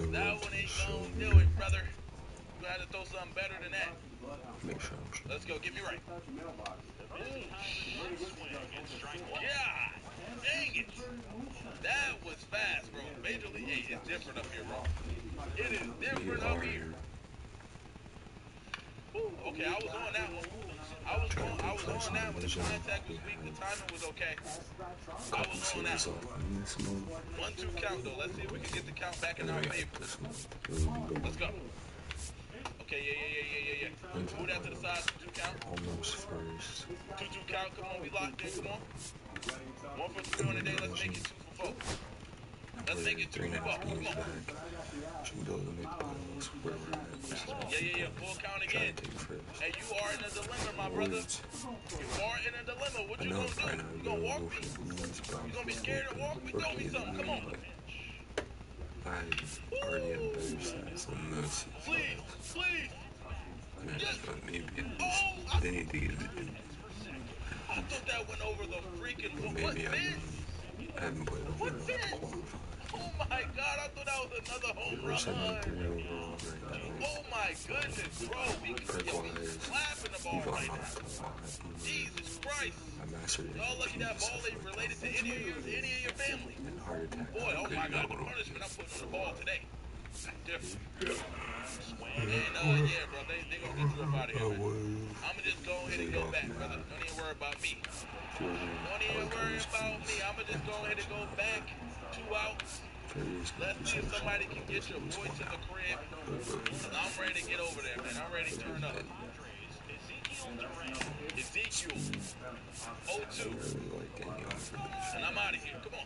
That one ain't gonna do it, brother. You gotta throw something better than that. Let's go, get me right. Yeah, dang it. That was fast, bro. Major League, hey, it's different up here, bro. It is different up here. Ooh, okay, I was on that one. I was on that when the contact was weak. The timing was okay. I was on that one. 1-2 count, though. Let's see if we can get the count back in our favor. Let's go. Okay, yeah. Move that to the side, 2-2 count. Almost first. 2-2 count, come on, we locked in, come on. 1 for 3 on the day, let's make it 2 for 4. Let's make it 2 for 4, come on. Yeah, full count again. Hey, you are in a dilemma, my brother. You are in a dilemma, what you gonna do? You gonna walk me? You gonna be scared to walk me? Throw me something, come on. I already have better stats than most. Please. Yes. But maybe they need to get it. I thought that went over the freaking what's this? I haven't played over what's this? Oh my god, I thought that was another home run. Oh my goodness, bro. We clapping the ball right now. Jesus Christ. Y'all lucky that ball ain't related to any of your family. Boy, oh my god, the punishment I'm putting on the ball today. Different. And yeah, bro, they gonna get you up out of here, man. I'ma just go ahead and go back, brother. Don't even worry about me. Don't even worry about me. I'ma just go ahead and go back. 2 outs. Let's see if somebody can get your boy to the crib. Cause I'm ready to get over there, man. I'm ready to turn up. Ezekiel 0-2. And I'm out of here. Come on.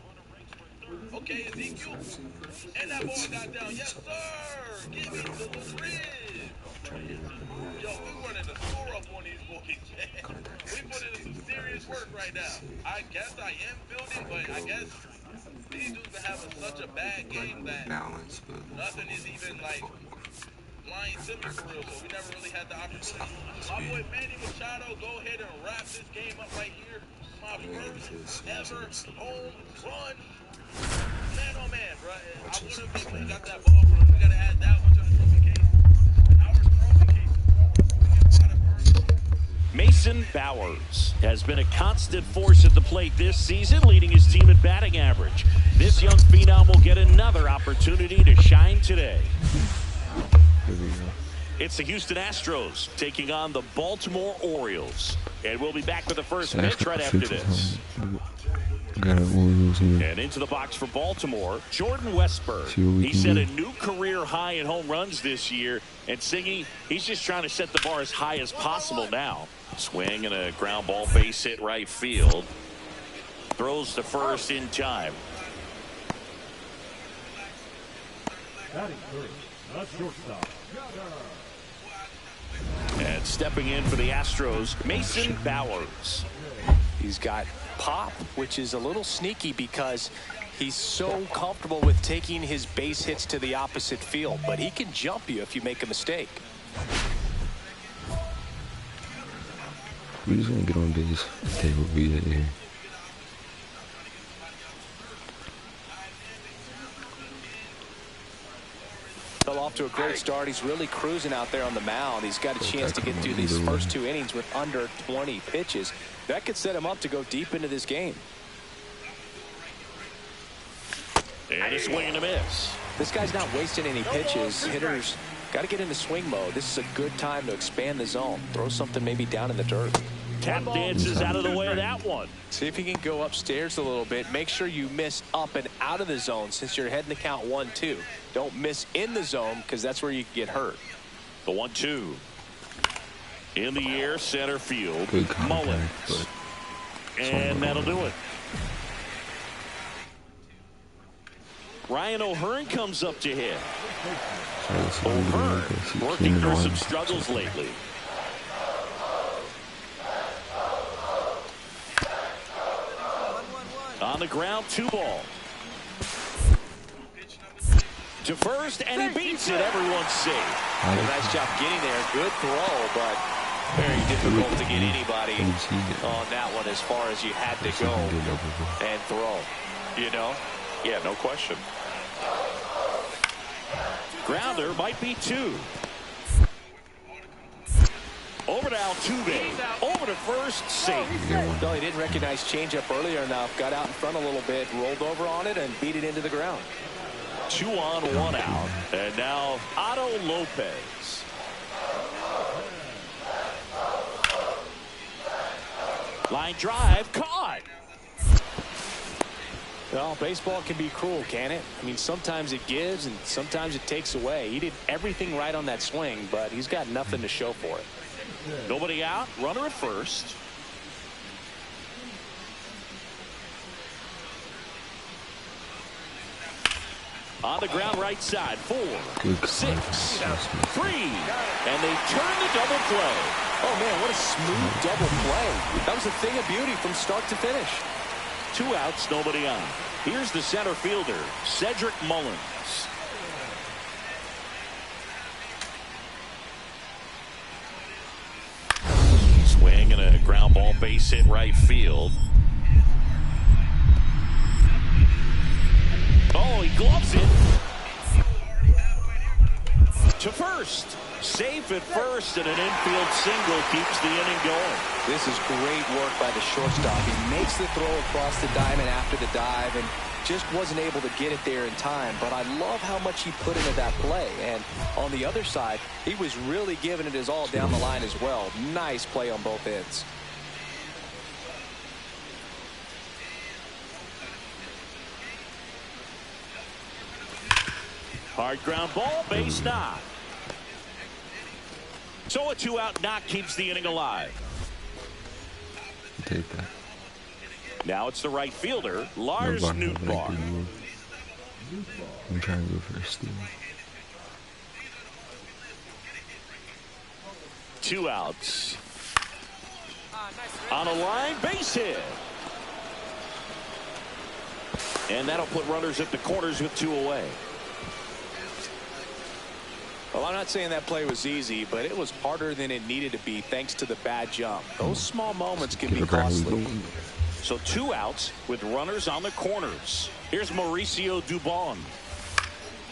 Okay, Ezekiel. And that ball got down. Yes, sir. Get me to the crib. Yo, we running the score up on these boys, man. We put in some serious work right now. I guess I am building, but I guess these dudes are having such a bad game that nothing is even like flying to me for real, so we never really had the opportunity. My boy Manny Machado, go ahead and wrap this game up right here. My first ever home run. Man, oh man, bro. I wonder if people got that ball for us. We gotta add that one to the trophy case. Our trophy case. Mason Bowers has been a constant force at the plate this season, leading his team in batting average. This young phenom will get another opportunity to shine today. It's the Houston Astros taking on the Baltimore Orioles. And we'll be back with the first pitch right after this. And into the box for Baltimore, Jordan Westburg. He set a new career high in home runs this year. And Singy, he's just trying to set the bar as high as possible now. Swing and a ground ball base hit right field. Throws to first in time. And stepping in for the Astros, Mason Bowers. He's got pop, which is a little sneaky because he's so comfortable with taking his base hits to the opposite field, but he can jump you if you make a mistake. We're just gonna get on base. They will be here. Fell off to a great start. He's really cruising out there on the mound. He's got a chance to get through these first 2 innings with under 20 pitches. That could set him up to go deep into this game. And a swing and a miss. This guy's not wasting any pitches. Hitters got to get into swing mode. This is a good time to expand the zone. Throw something maybe down in the dirt. Tap dances out of the way of that one. See if he can go upstairs a little bit. Make sure you miss up and out of the zone since you're heading the count 1-2. Don't miss in the zone because that's where you can get hurt. The 1-2. In the air, center field. Mullins. And that'll do it. Ryan O'Hearn comes up to hit. O'Hearn working through some struggles lately. On the ground, 2 ball. To first, and he beats it. Everyone's safe. Well, nice job getting there. Good throw, but very difficult to get anybody on that one as far as you had to go and throw. You know? Yeah, no question. Grounder might be 2. Over to Altuve. Over to first. Safe. No, he didn't recognize changeup earlier enough. Got out in front a little bit, rolled over on it, and beat it into the ground. 2 on, 1 out. And now Otto Lopez. Line drive caught. Well, baseball can be cruel, can it? I mean, sometimes it gives and sometimes it takes away. He did everything right on that swing, but he's got nothing to show for it. Nobody out. Runner at first. On the ground right side. 4, 6, 3. And they turn the double play. Oh, man, what a smooth double play. That was a thing of beauty from start to finish. 2 outs, nobody on. Here's the center fielder, Cedric Mullins. Swing and a ground ball, base hit right field. Oh, he gloves it. To first. Safe at first, and an infield single keeps the inning going. This is great work by the shortstop. He makes the throw across the diamond after the dive and just wasn't able to get it there in time. But I love how much he put into that play. And on the other side, he was really giving it his all down the line as well. Nice play on both ends. Hard ground ball, base knock. So a 2-out knock keeps the inning alive. Take that. Now it's the right fielder, Lars Nootbaar. I'm trying to go for a steal. 2 outs. On a line, base hit. And that'll put runners at the corners with 2 away. Well, I'm not saying that play was easy, but it was harder than it needed to be thanks to the bad jump. Those small moments can be costly. So 2 outs with runners on the corners. Here's Mauricio Dubon.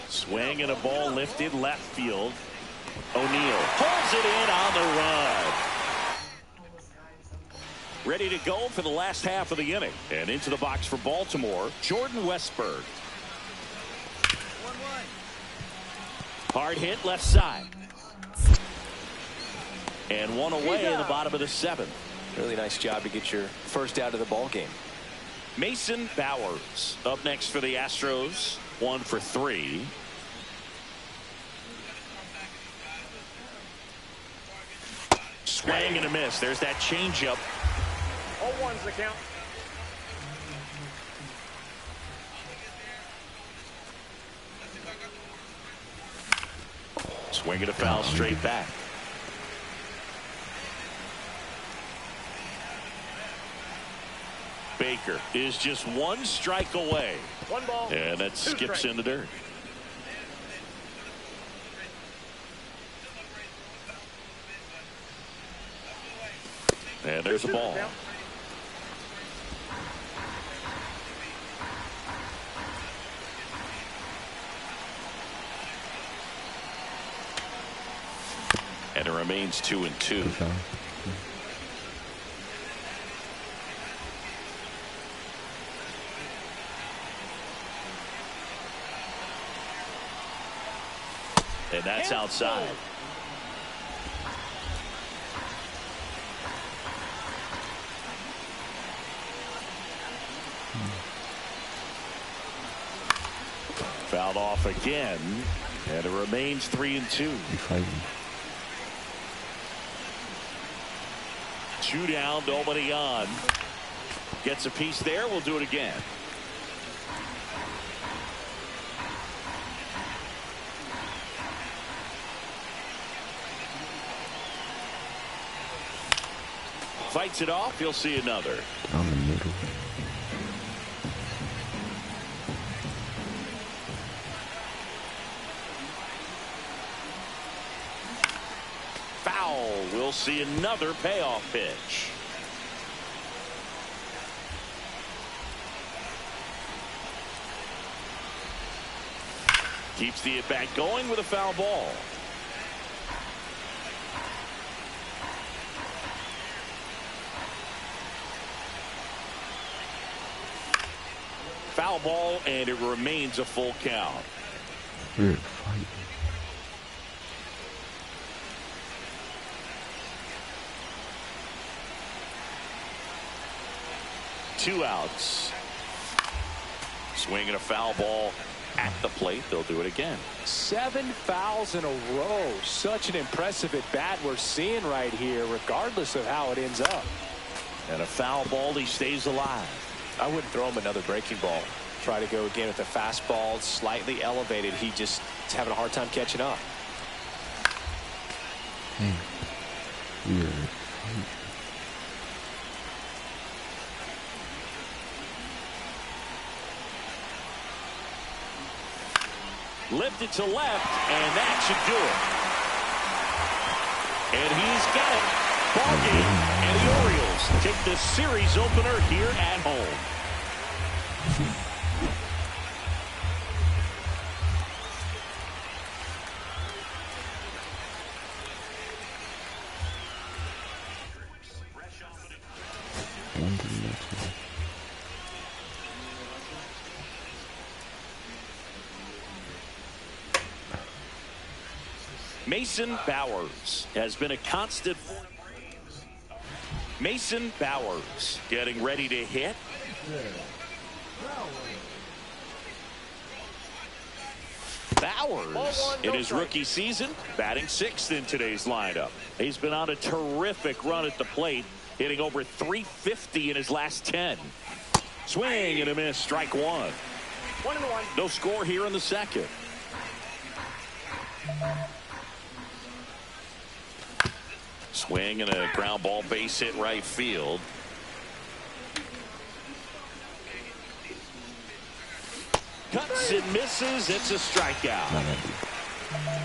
Swing and a ball lifted left field. O'Neill pulls it in on the run. Ready to go for the last half of the inning. And into the box for Baltimore, Jordan Westburg. Hard hit left side. And 1 away in the bottom of the 7th. Really nice job to get your first out of the ball game. Mason Bowers up next for the Astros. 1 for 3. Swing and a miss. There's that changeup. 0-1's the count. Swing and a foul straight back. Baker is just 1 strike away. 1 ball. And that 2 skips strikes. in the dirt. And there's the ball. And it remains 2-2. And that's outside. Fouled off again. And it remains 3-2. 2 down, nobody on. Gets a piece there. We'll do it again. Fights it off. You'll see another. Down the middle. Foul. We'll see another payoff pitch. Keeps the at-bat going with a foul ball. Foul ball, and it remains a full count. Weird fight. Two outs. Swinging a foul ball at the plate. They'll do it again. 7 fouls in a row. Such an impressive at bat we're seeing right here, regardless of how it ends up. And a foul ball, he stays alive. I wouldn't throw him another breaking ball. Try to go again with the fastball, slightly elevated. He just is having a hard time catching up. Weird. Lifted to left, and that should do it. And he's got it. Ball game, and the Orioles take the series opener here at home. Mason Bowers has been a constant. Mason Bowers getting ready to hit. Bowers in his rookie season batting 6th in today's lineup. He's been on a terrific run at the plate, hitting over .350 in his last 10. Swing and a miss, strike one. 1-1. No score here in the second. Swing and a ground ball, base hit right field. Cuts and misses. It's a strikeout.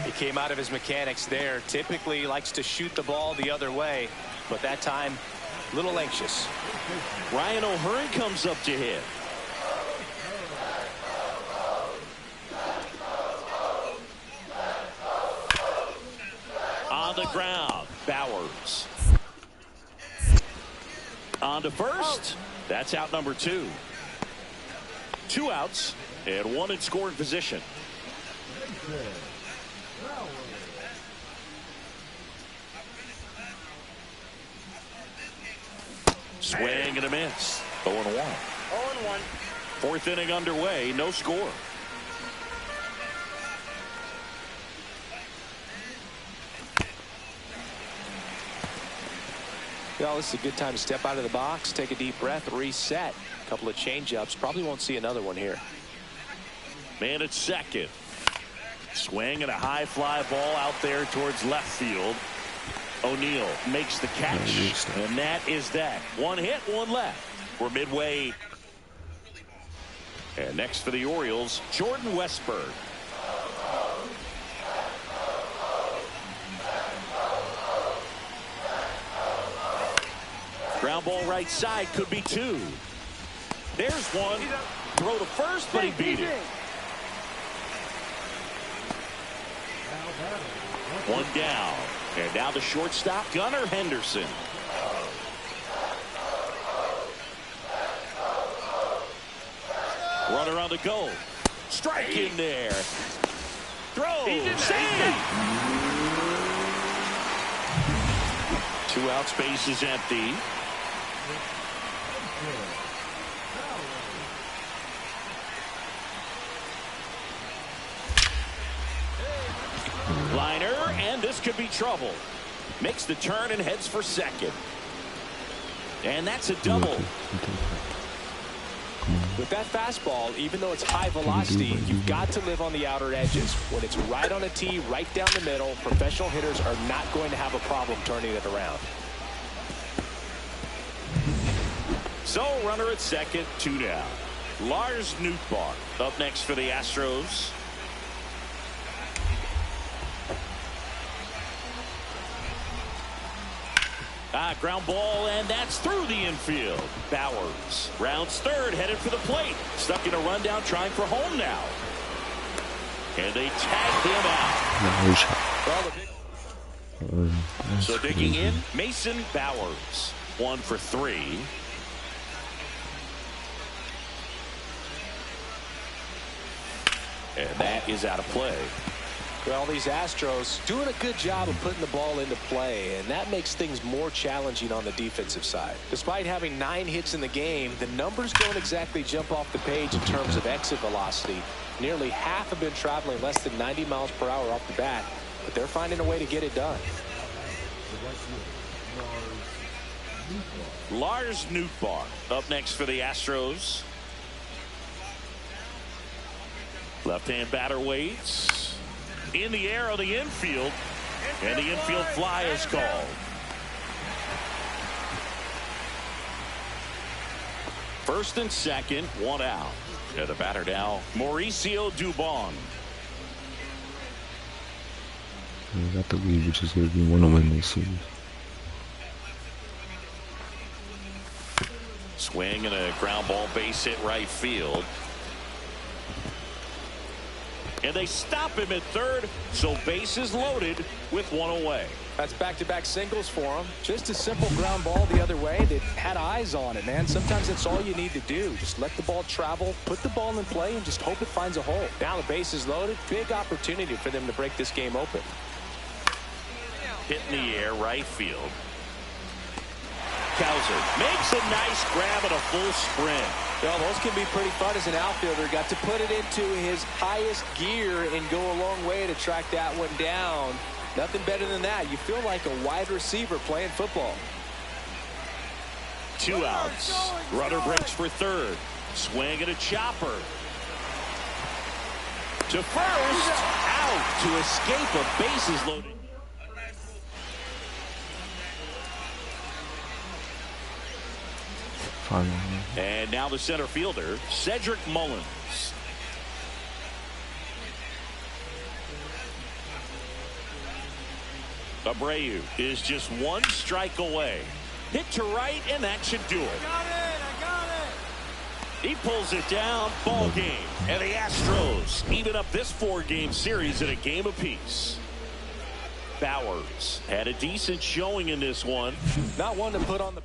He came out of his mechanics there. Typically likes to shoot the ball the other way, but that time a little anxious. Ryan O'Hearn comes up to hit. On the ground, Bowers. On to first. That's out number 2. 2 outs and 1 in scoring position. Swing and a miss. 0-1. 0-1. 4th inning underway. No score. Well, this is a good time to step out of the box, take a deep breath, reset. A couple of change-ups. Probably won't see another one here. Man at second. Swing and a high fly ball out there towards left field. O'Neill makes the catch, and that is that. 1 hit, 1 left. We're midway. And next for the Orioles, Jordan Westburg. Ground ball right side, could be 2. There's one. Throw to first, but he beat it. 1 down. And now the shortstop, Gunnar Henderson. Runner on the go. Strike in there. Throw. Save. 2 out, space is empty. Liner, and this could be trouble. Makes the turn and heads for second. And that's a double. With that fastball, even though it's high velocity, you've got to live on the outer edges. When it's right on a tee, right down the middle, professional hitters are not going to have a problem turning it around. So, runner at second, 2 down. Lars Nootbaar up next for the Astros. Ground ball, and that's through the infield. Bowers rounds third, headed for the plate. Stuck in a rundown, trying for home now. And they tag him out. So digging in, Mason Bowers, 1 for 3. And that is out of play. Well, these Astros doing a good job of putting the ball into play, and that makes things more challenging on the defensive side. Despite having 9 hits in the game, the numbers don't exactly jump off the page in terms of exit velocity. Nearly half have been traveling less than 90 miles per hour off the bat, but they're finding a way to get it done. Lars Nootbaar up next for the Astros. Left-hand batter waits. In the air on the infield. And the infield fly is called. First and second, 1 out. And the batter now, Mauricio Dubon. I got the lead, which is going to be one to win this series. Swing and a ground ball, base hit right field. And they stop him at third, so bases loaded with 1 away. That's back-to-back singles for him. Just a simple ground ball the other way that had eyes on it, man. Sometimes that's all you need to do. Just let the ball travel, put the ball in play, and just hope it finds a hole. Now the base is loaded. Big opportunity for them to break this game open. Hit in the air, right field. Cowser makes a nice grab and a full sprint. Well, those can be pretty fun as an outfielder. Got to put it into his highest gear and go a long way to track that one down. Nothing better than that. You feel like a wide receiver playing football. 2 outs. Runner breaks for third. Swing and a chopper. To first. Out to escape a bases loaded. And now the center fielder, Cedric Mullins. Abreu is just 1 strike away. Hit to right, and that should do it. I got it. He pulls it down. Ball game. And the Astros even up this 4-game series at a game apiece. Bowers had a decent showing in this one. Not one to put on the...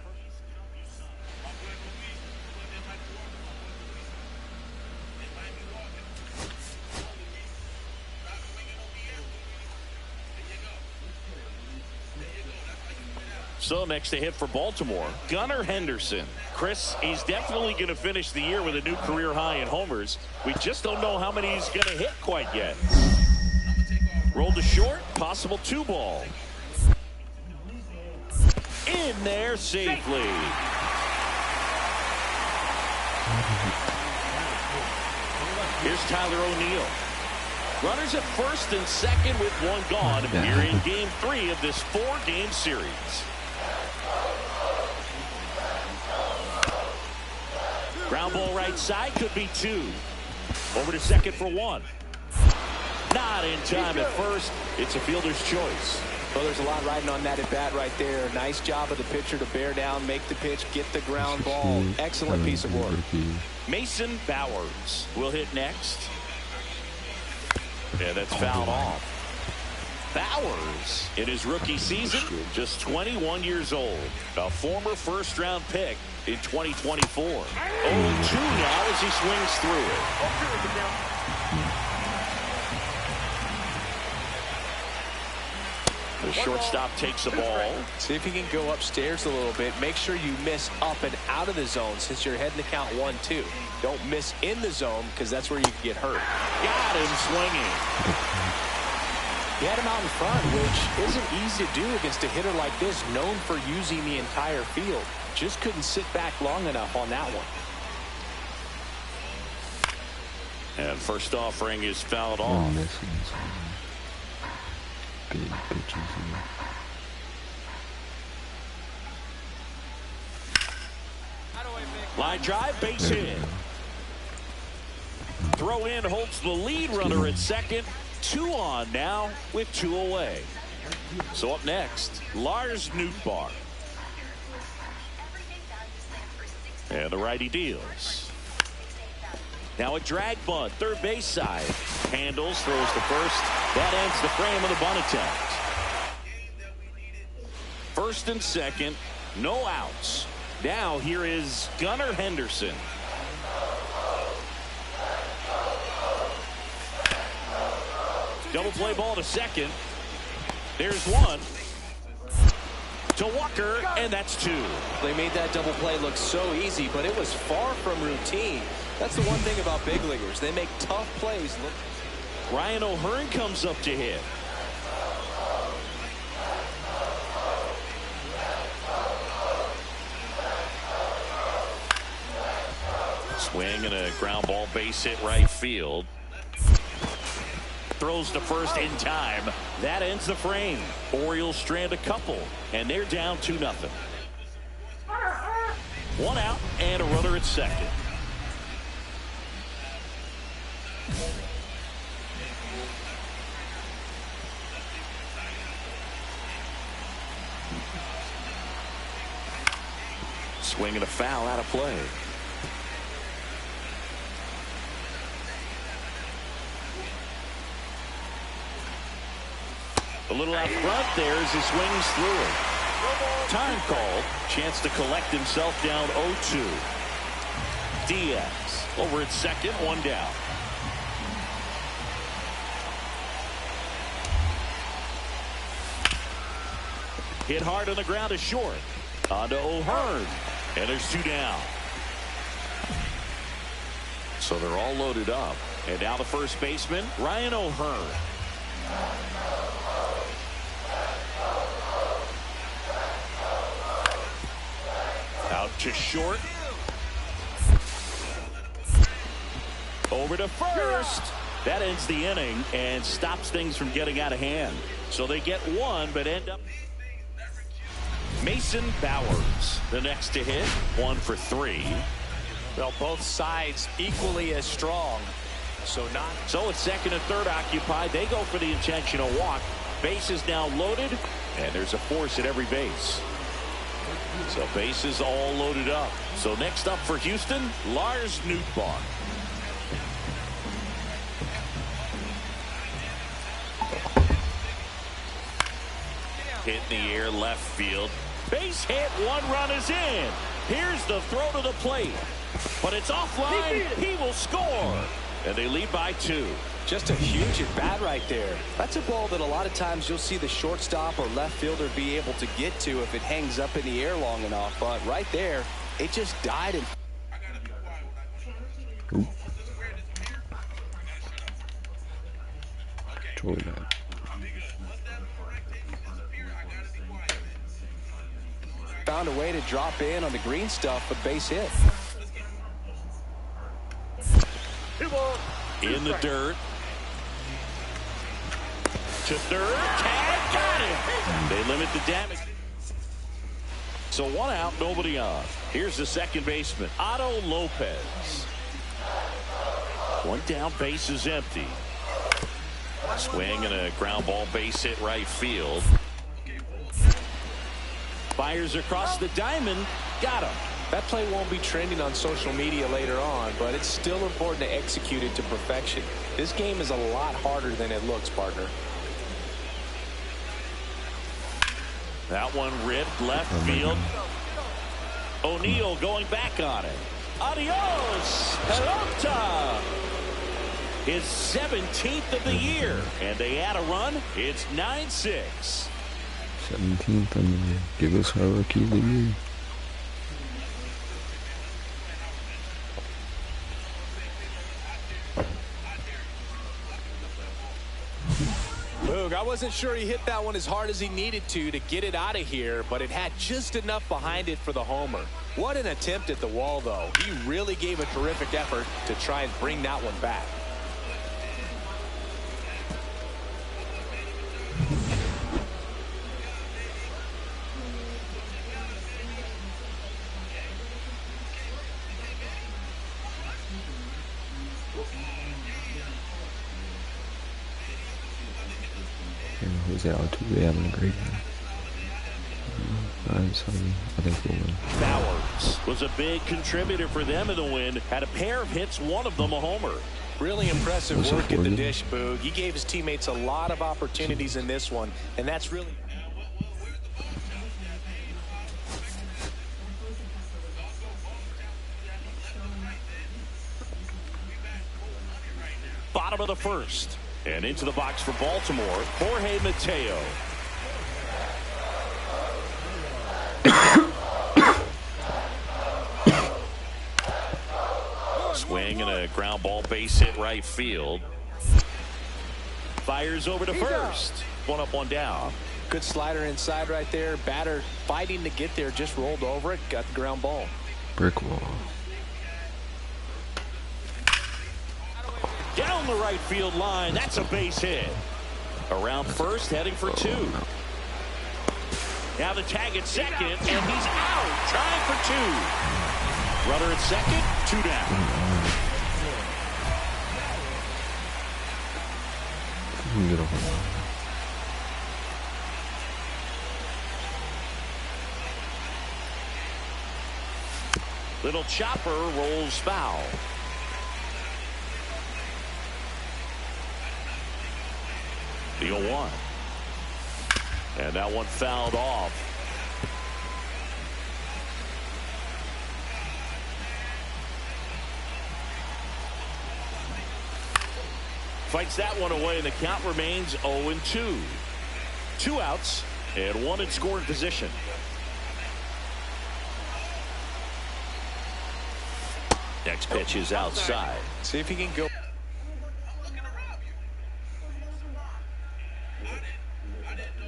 So next to hit for Baltimore, Gunnar Henderson. Chris, he's definitely going to finish the year with a new career high in homers. We just don't know how many he's going to hit quite yet. Rolled to short, possible 2-ball. In there safely. Here's Tyler O'Neill. Runners at first and second with 1 gone here in game 3 of this 4-game series. Ground ball right side, could be 2. Over to second for 1. Not in time at first. It's a fielder's choice. Well, there's a lot riding on that at bat right there. Nice job of the pitcher to bear down, make the pitch, get the ground ball. Excellent piece of work. Mason Bowers will hit next. Yeah, that's fouled off. Bowers, in his rookie season, just 21 years old. A former first-round pick in 2024. 0-2 now as he swings through it. The shortstop takes the ball. See if you can go upstairs a little bit. Make sure you miss up and out of the zone since you're heading to count 1-2. Don't miss in the zone because that's where you can get hurt. Got him swinging. He had him out in front, which isn't easy to do against a hitter like this, known for using the entire field. Just couldn't sit back long enough on that one. And first offering is fouled off. Line drive, base hit. Throw in holds the lead runner at second. 2 on now with 2 away. So up next, Lars Nootbaar. And the righty deals. Now a drag bunt, third base side. Handles, throws to first. That ends the frame of the bunt attempt. First and second, no outs. Now here is Gunnar Henderson. Double play ball to second. There's one. To Walker, and that's two. They made that double play look so easy, but it was far from routine. That's the one thing about big leaguers. They make tough plays look. Ryan O'Hearn comes up to hit. Swing and a ground ball, base hit right field. Throws to first in time. That ends the frame. Orioles strand a couple, and they're down 2-0. One out and a runner at second. Swing and a foul out of play. A little out front there as he swings through it. Time called. Chance to collect himself down 0-2. Diaz over at second, one down. Hit hard on the ground to short. On to O'Hearn. And there's two down. So they're all loaded up. And now the first baseman, Ryan O'Hearn. Out to short. Over to first. That ends the inning and stops things from getting out of hand. So they get one, but end up. Mason Bowers, the next to hit, 1 for 3. Well, both sides equally as strong. So it's second and third occupied. They go for the intentional walk. Base is now loaded, and there's a force at every base. So bases all loaded up. So next up for Houston, Lars Nootbaar. Hit in the air, left field. Base hit, one run is in. Here's the throw to the plate. But it's offline. He will score. And they lead by 2. Just a huge at bat right there. That's a ball that a lot of times you'll see the shortstop or left fielder be able to get to if it hangs up in the air long enough. But right there, it just died. Totally bad. Found a way to drop in on the green stuff, but base hit. In the dirt. To third. Tag, got him. They limit the damage. So one out, nobody on. Here's the second baseman, Otto Lopez. One down, base is empty. Swing and a ground ball, base hit right field. Fires across the diamond. Got him. That play won't be trending on social media later on, but it's still important to execute it to perfection. This game is a lot harder than it looks, partner. That one ripped left field. O'Neill going back on it. Adios, pelota. His 17th of the year, and they add a run. It's 9-6. 17th of the year. Give us our rookie of the year. Boog, I wasn't sure he hit that one as hard as he needed to get it out of here, but it had just enough behind it for the homer. What an attempt at the wall, though. He really gave a terrific effort to try and bring that one back. Jose Altuve having a great game. I'm sorry. I think we'll win. Bowers Phillips was a big contributor for them in the win. Had a pair of hits, one of them a homer. Really impressive work at the dish, Boog. He gave his teammates a lot of opportunities in this one, and that's really... Bottom of the first. And into the box for Baltimore, Jorge Mateo. Swing and a ground ball, base hit right field. Fires over to first. One up, one down. Good slider inside right there. Batter fighting to get there, just rolled over it, got the ground ball. Brick wall. Down the right field line. That's a base hit. Around first, heading for two. Now the tag at second, and he's out. Trying for two. Runner at second, two down. Little chopper rolls foul. The 0-1. And that one fouled off. Fights that one away, and the count remains 0-2. 2 outs and 1 in scoring position. Next pitch is outside. See if he can go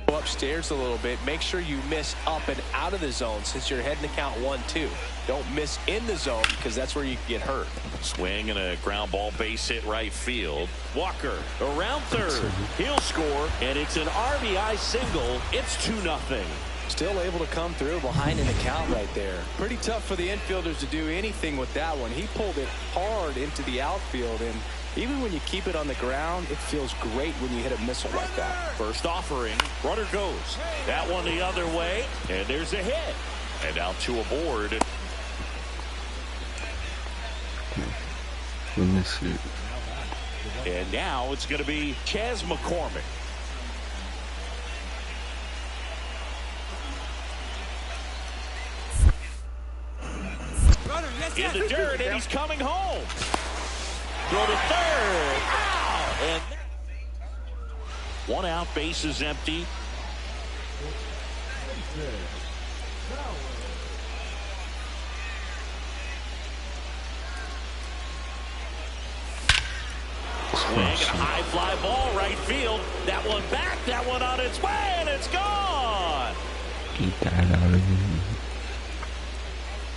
upstairs a little bit. Make sure you miss up and out of the zone since you're heading to count 1-2. Don't miss in the zone because that's where you can get hurt. Swing and a ground ball, base hit right field. Walker around third. He'll score, and it's an RBI single. It's 2-0. Still able to come through behind in the count right there. Pretty tough for the infielders to do anything with that one. He pulled it hard into the outfield, and even when you keep it on the ground, it feels great when you hit a missile like that. First offering, runner goes. That one the other way, and there's a hit. And now 2 aboard. And now it's going to be Chas McCormick. In the dirt, and he's coming home. Throw to third. Ow! And 1 out, base is empty. Swing and a high fly ball right field. That one back, that one on its way, and it's gone. Get that out of here.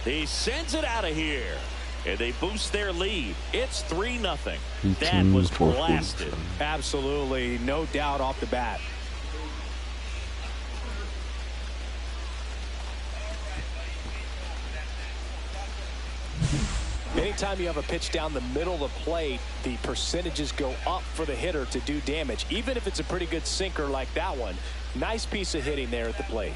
He sends it out of here, and they boost their lead. It's 3-0. That was blasted. Absolutely, no doubt off the bat. Anytime you have a pitch down the middle of the plate, the percentages go up for the hitter to do damage, even if it's a pretty good sinker like that one. Nice piece of hitting there at the plate.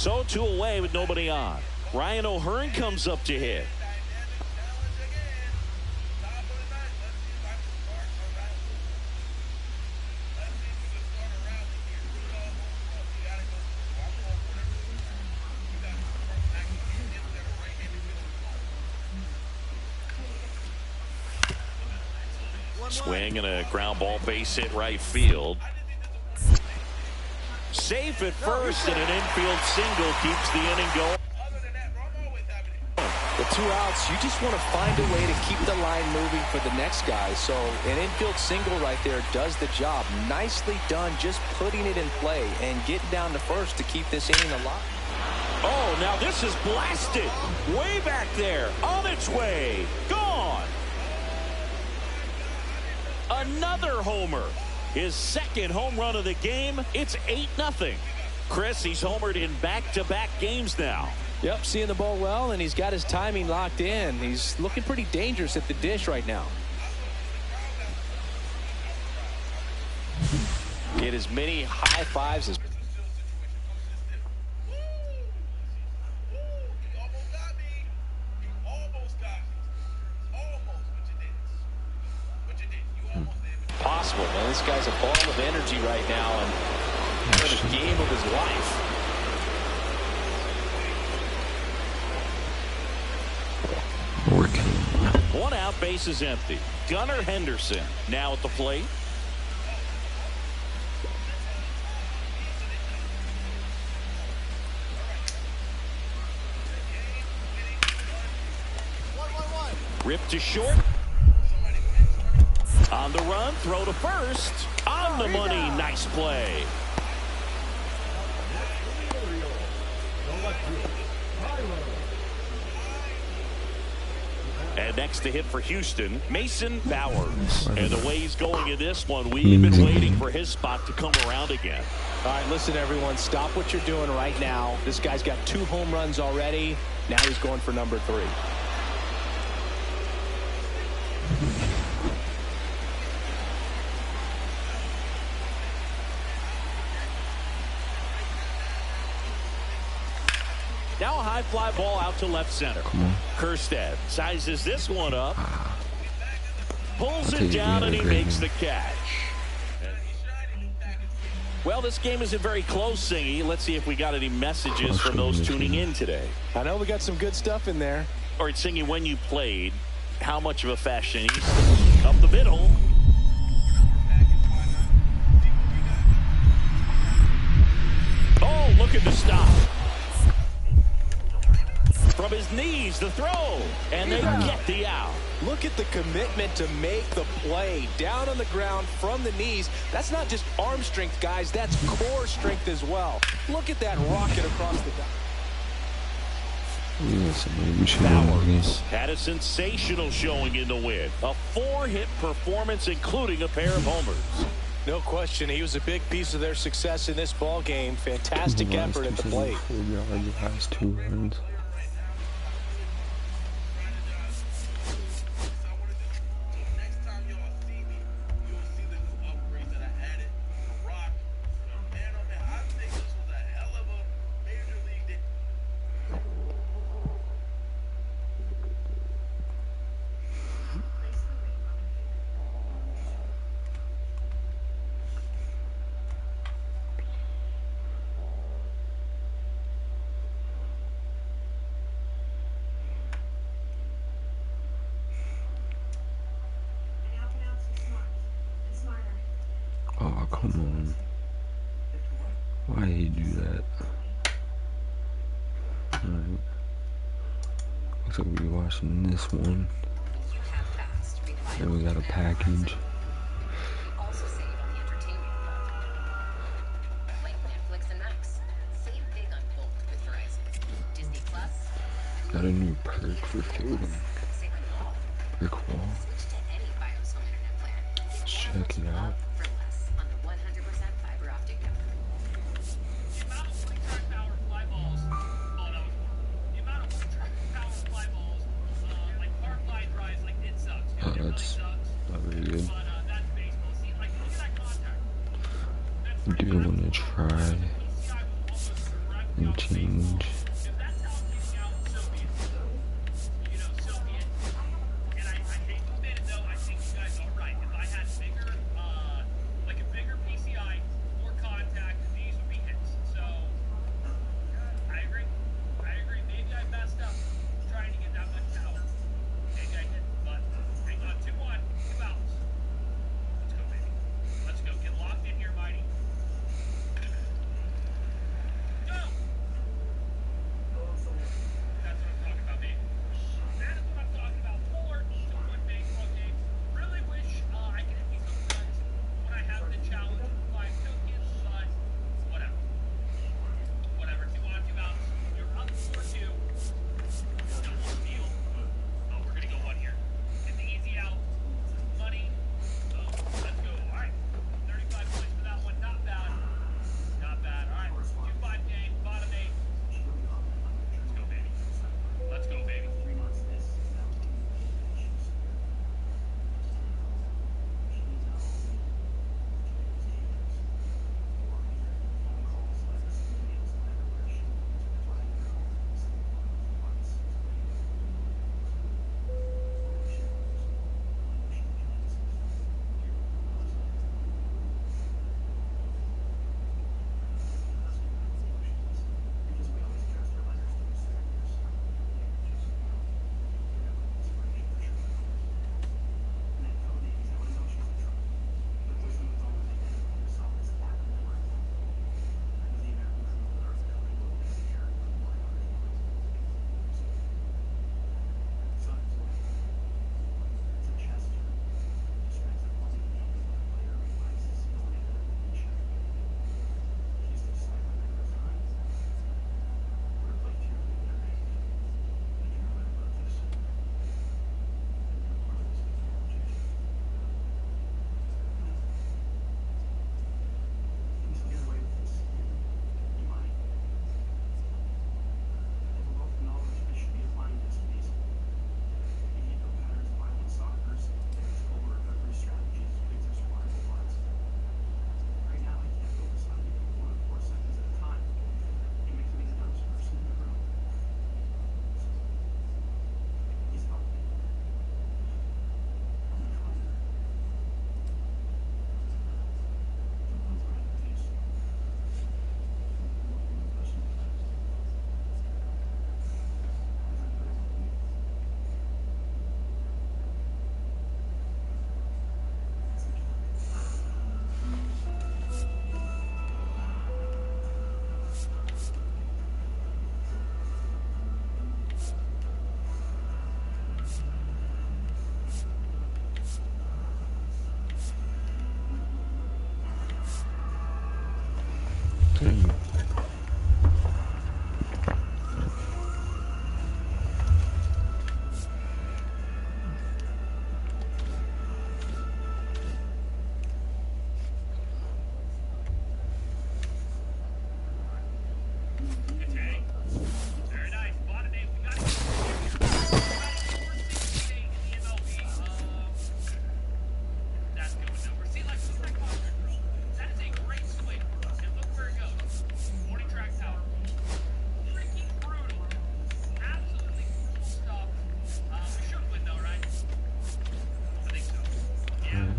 So 2 away with nobody on. Ryan O'Hearn comes up to hit. Swing and a ground ball, base hit right field. Safe at first, and an infield single keeps the inning going. The 2 outs, you just want to find a way to keep the line moving for the next guy. So an infield single right there does the job. Nicely done, just putting it in play and getting down to first to keep this inning alive. Oh, now this is blasted. Way back there, on its way, gone. Another homer. His second home run of the game. It's 8-0. Chris, he's homered in back-to-back games now. Yep, seeing the ball well, and he's got his timing locked in. He's looking pretty dangerous at the dish right now. Get as many high fives as... possible. Man, this guy's a ball of energy right now and for the game of his life. Working. 1 out, base is empty. Gunnar Henderson now at the plate. Ripped to short. On the run, throw to first. On the money, nice play. And next to hit for Houston, Mason Bowers. And the way he's going in this one, we've been waiting for his spot to come around again. All right, listen, everyone, stop what you're doing right now. This guy's got 2 home runs already. Now he's going for number 3. Now a high fly ball out to left center. Kerstead sizes this one up. Pulls it down and he makes the catch. Well, this game isn't very close, Singy. Let's see if we got any messages from those tuning in today. I know we got some good stuff in there. All right, Singy, when you played, how much of a fashionista? Up the middle. Oh, look at the stop. From his knees, the throw, and they get the out. Look at the commitment to make the play down on the ground from the knees. That's not just arm strength, guys. That's core strength as well. Look at that rocket across the Bowers had a sensational showing in the win. A 4-hit performance, including a pair of homers. No question, he was a big piece of their success in this ball game. Fantastic effort at the plate. Last 2 runs. Oh, come on. Why did he do that? Alright. Looks like we'll be watching this one. Then we got a package. Got a new perk for fielding. Brick wall. Let's check it out. That's not very good. I do want to try and change.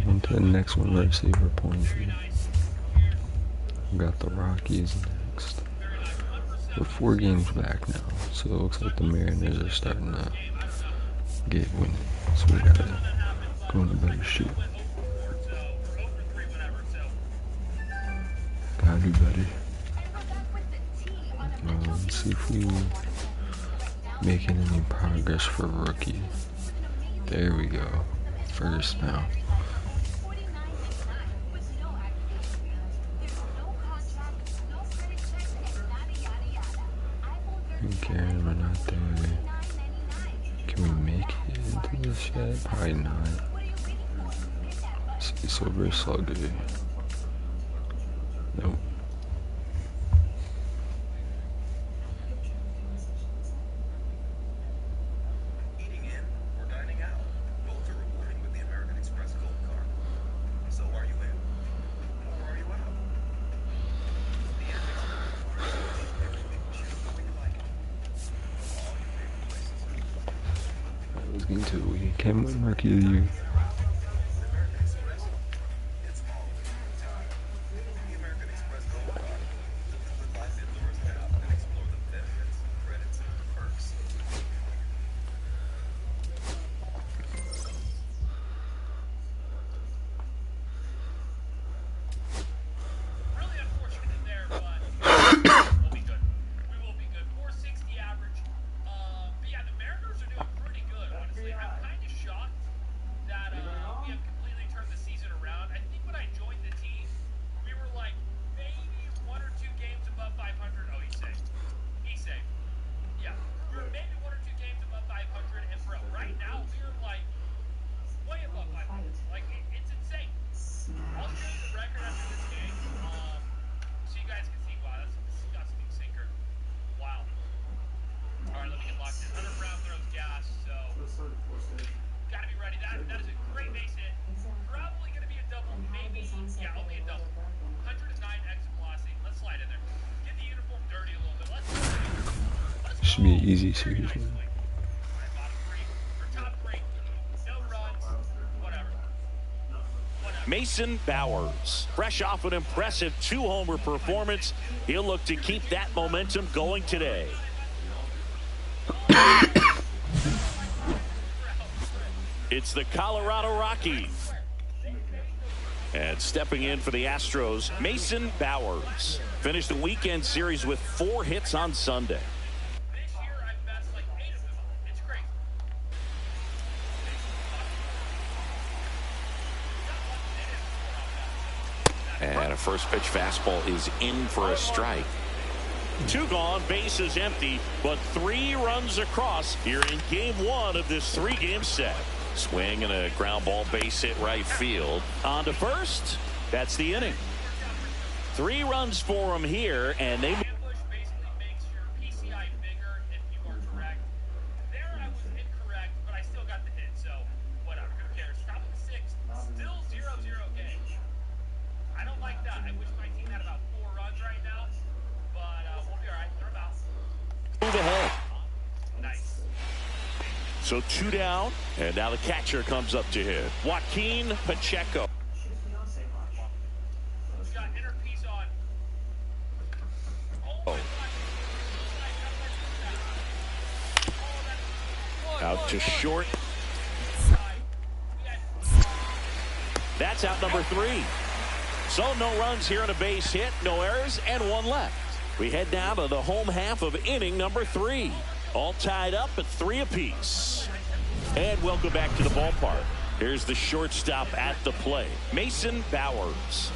On to the next one, receiver point. We got the Rockies next. We're 4 games back now, so it looks like the Mariners are starting to get winning. So we gotta go in a better shape. Gotta do better. Let's see if we making any progress for rookie. There we go. First now. Karen, we're not there. Can we make it into this yet? Probably not. Let's see, Silver Slugger. Nope. Eating in or dining out, both are rewarding with the American Express Gold Card. So are you in or are you out? The Amex Gold Card losing to. We can't win Rookie of the Year. Should be an easy series. Mason Bowers, fresh off an impressive 2-homer performance. He'll look to keep that momentum going today. It's the Colorado Rockies. And stepping in for the Astros, Mason Bowers finished the weekend series with 4 hits on Sunday. And a first pitch fastball is in for a strike. 2 gone, bases empty, but 3 runs across here in game 1 of this 3-game set. Swing and a ground ball, base hit right field. On to first. That's the inning. 3 runs for him here, and they move ahead. So 2 down, and now the catcher comes up to hit. Joaquin Pacheco. Out to short. That's out number 3. So no runs here on a base hit, no errors, and 1 left. We head down to the home half of inning number 3. All tied up at 3 apiece. And welcome back to the ballpark. Here's the shortstop at the plate, Mason Bowers.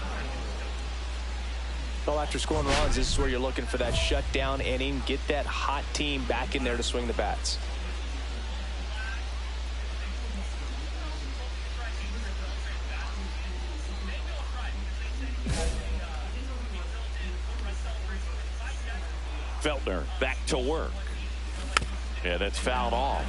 Well, after scoring runs, this is where you're looking for that shutdown inning. Get that hot team back in there to swing the bats. Feltner back to work. Yeah, that's fouled off.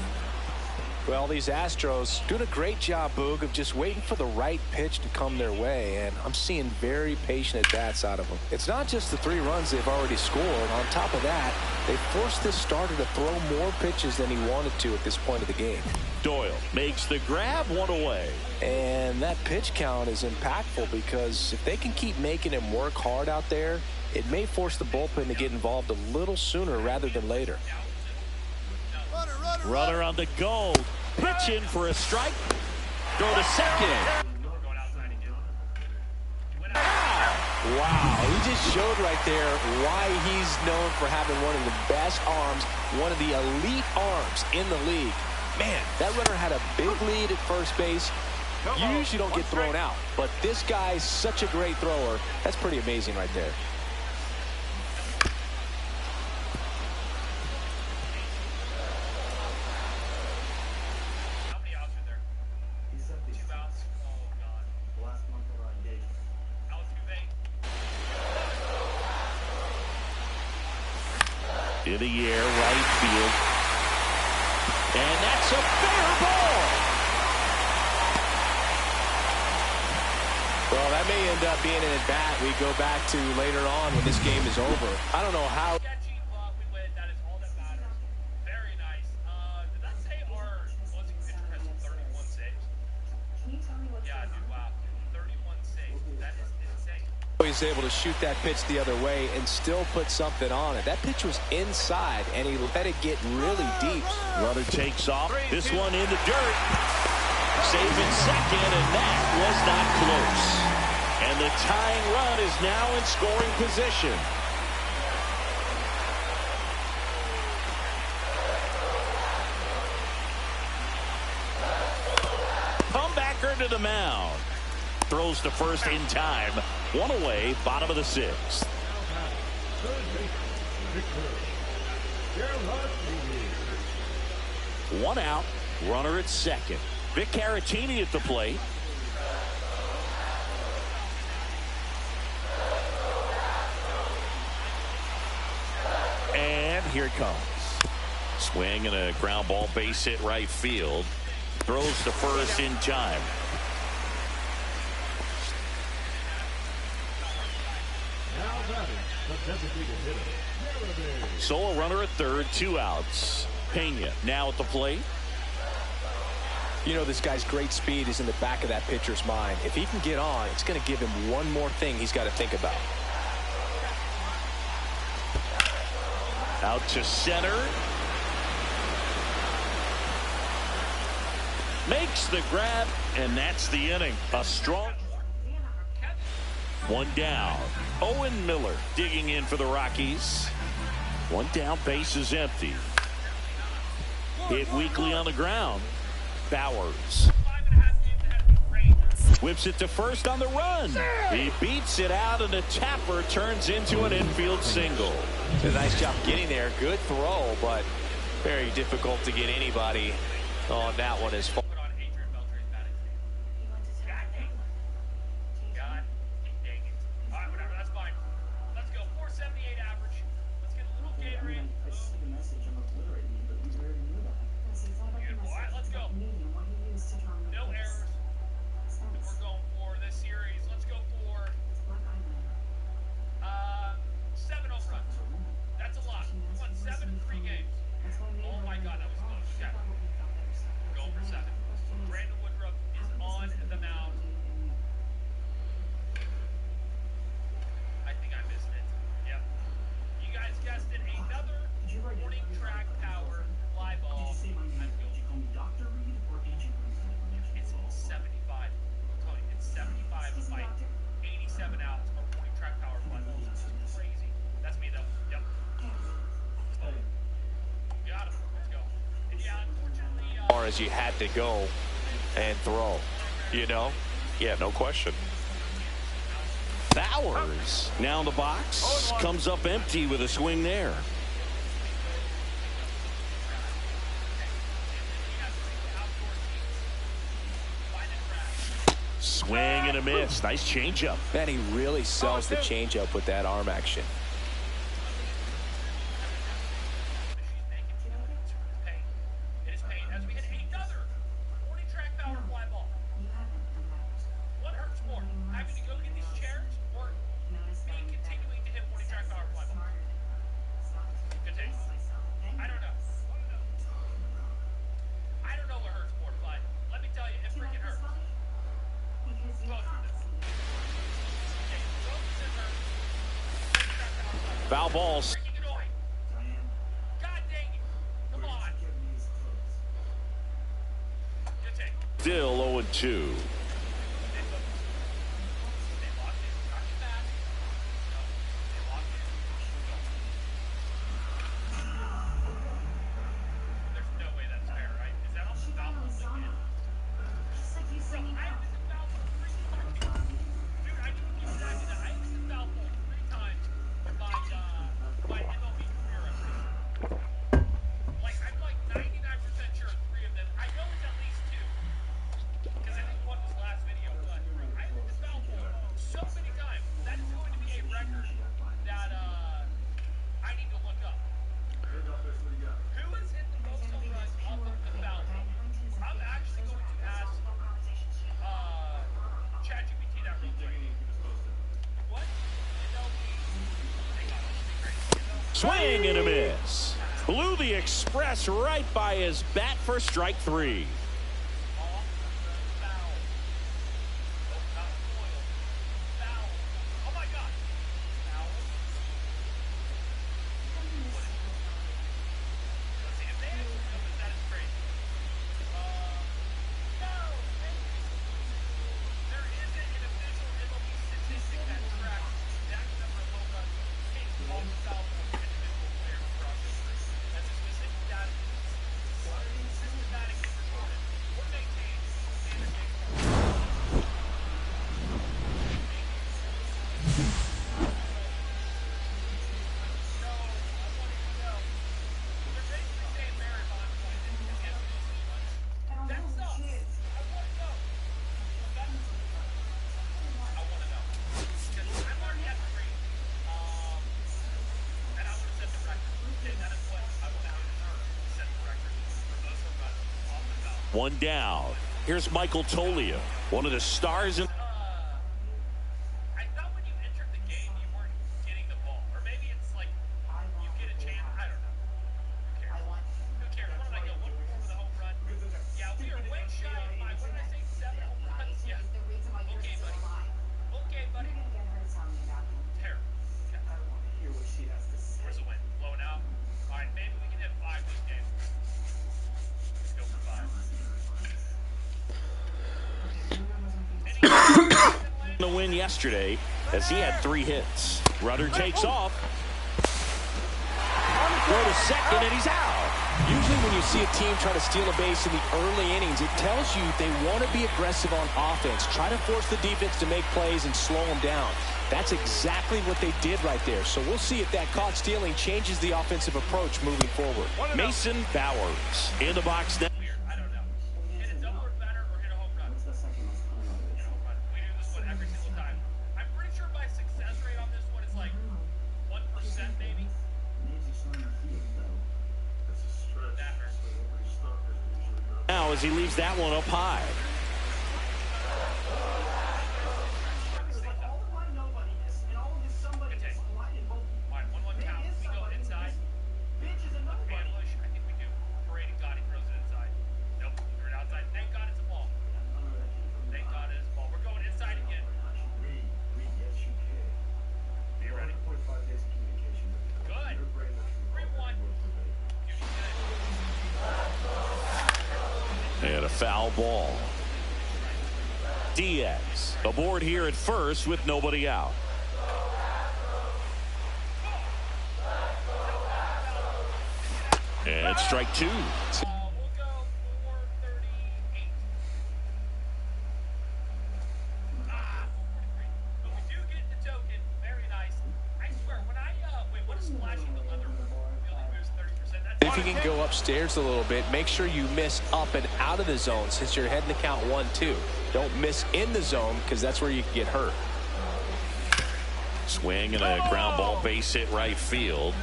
Well, these Astros doing a great job, Boog, of just waiting for the right pitch to come their way, and I'm seeing very patient at-bats out of them. It's not just the 3 runs they've already scored. On top of that, they forced this starter to throw more pitches than he wanted to at this point of the game. Doyle makes the grab, 1 away. And that pitch count is impactful because if they can keep making him work hard out there, it may force the bullpen to get involved a little sooner rather than later. Runner on the go. Pitch in for a strike. Go to second. Wow, he just showed right there why he's known for having one of the best arms, one of the elite arms in the league. Man, that runner had a big lead at first base. You usually don't get thrown out, but this guy's such a great thrower. That's pretty amazing right there. In the air, right field. And that's a fair ball. Well, that may end up being an at-bat we go back to later on when this game is over. I don't know how. was able to shoot that pitch the other way and still put something on it. That pitch was inside, and he let it get really deep. Runner takes off. This one in the dirt. Saving second, and that was not close. And the tying run is now in scoring position. Comebacker to the mound. Throws to first in time. One away, bottom of the sixth. One out, runner at second. Vic Caratini at the plate. And here it comes. Swing and a ground ball, base hit right field. Throws to first in time. So a runner at third, 2 outs. Pena now at the plate. You know, this guy's great speed is in the back of that pitcher's mind. If he can get on, it's going to give him one more thing he's got to think about. Out to center. Makes the grab, and that's the inning. A strong one down. Owen Miller digging in for the Rockies. One down, base is empty. Hit weakly on the ground. Bowers whips it to first on the run. He beats it out, and the tapper turns into an infield single. Did a nice job getting there. Good throw, but very difficult to get anybody on that one as far. As you had to go and throw, you know? Yeah, no question. Bowers now in the box, comes up empty with a swing there. Swing and a miss. Nice changeup. Man, he really sells the changeup with that arm action. Foul balls. Still 0-2. Swing and a miss. Blew the express right by his bat for strike 3. One down. Here's Michael Tolia, one of the stars in. I thought when you entered the game, you weren't getting the ball. Or maybe it's like you get a chance. I don't know. Who cares? What did I go? 1 for 4 with a home run? Yeah, we are way shy of 5. What did I say? 7 home runs? Yeah. Okay, buddy. Okay, buddy. Terrible. Where's the win? Blowing out? All right, maybe we can hit 5 this game. Let's go for 5. The win yesterday as he had 3 hits. Rudder takes off. Throw to second, and he's out. Usually when you see a team try to steal a base in the early innings, it tells you they want to be aggressive on offense. Try to force the defense to make plays and slow them down. That's exactly what they did right there. So we'll see if that caught stealing changes the offensive approach moving forward. Mason Bowers in the box now. I don't know. Hit a double or better or hit a home run. Hit a home run. We do this one every single time. I'm pretty sure my success rate on this one is like 1% maybe. That hurts. Now as he leaves that one up high. And a foul ball. Diaz aboard here at first with nobody out. And strike 2. We'll go 438. But we do get the token. Very nice. I swear, when what is splashing the leather? Really moves 30%. If you can go upstairs a little bit, make sure you miss up and out of the zone since you're heading to count 1-2. Don't miss in the zone because that's where you can get hurt. Swing and a ground ball base hit right field.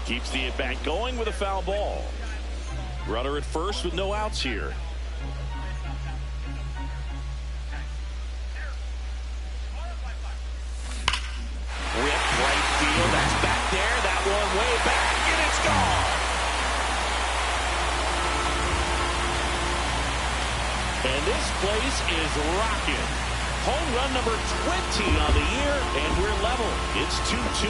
Keeps the at-bat going with a foul ball. Rudder at first with no outs here. Rip right field. That's back there. That one way back, and it's gone. And this place is rocking. Home run number 20 on the year, and we're level. It's 2-2.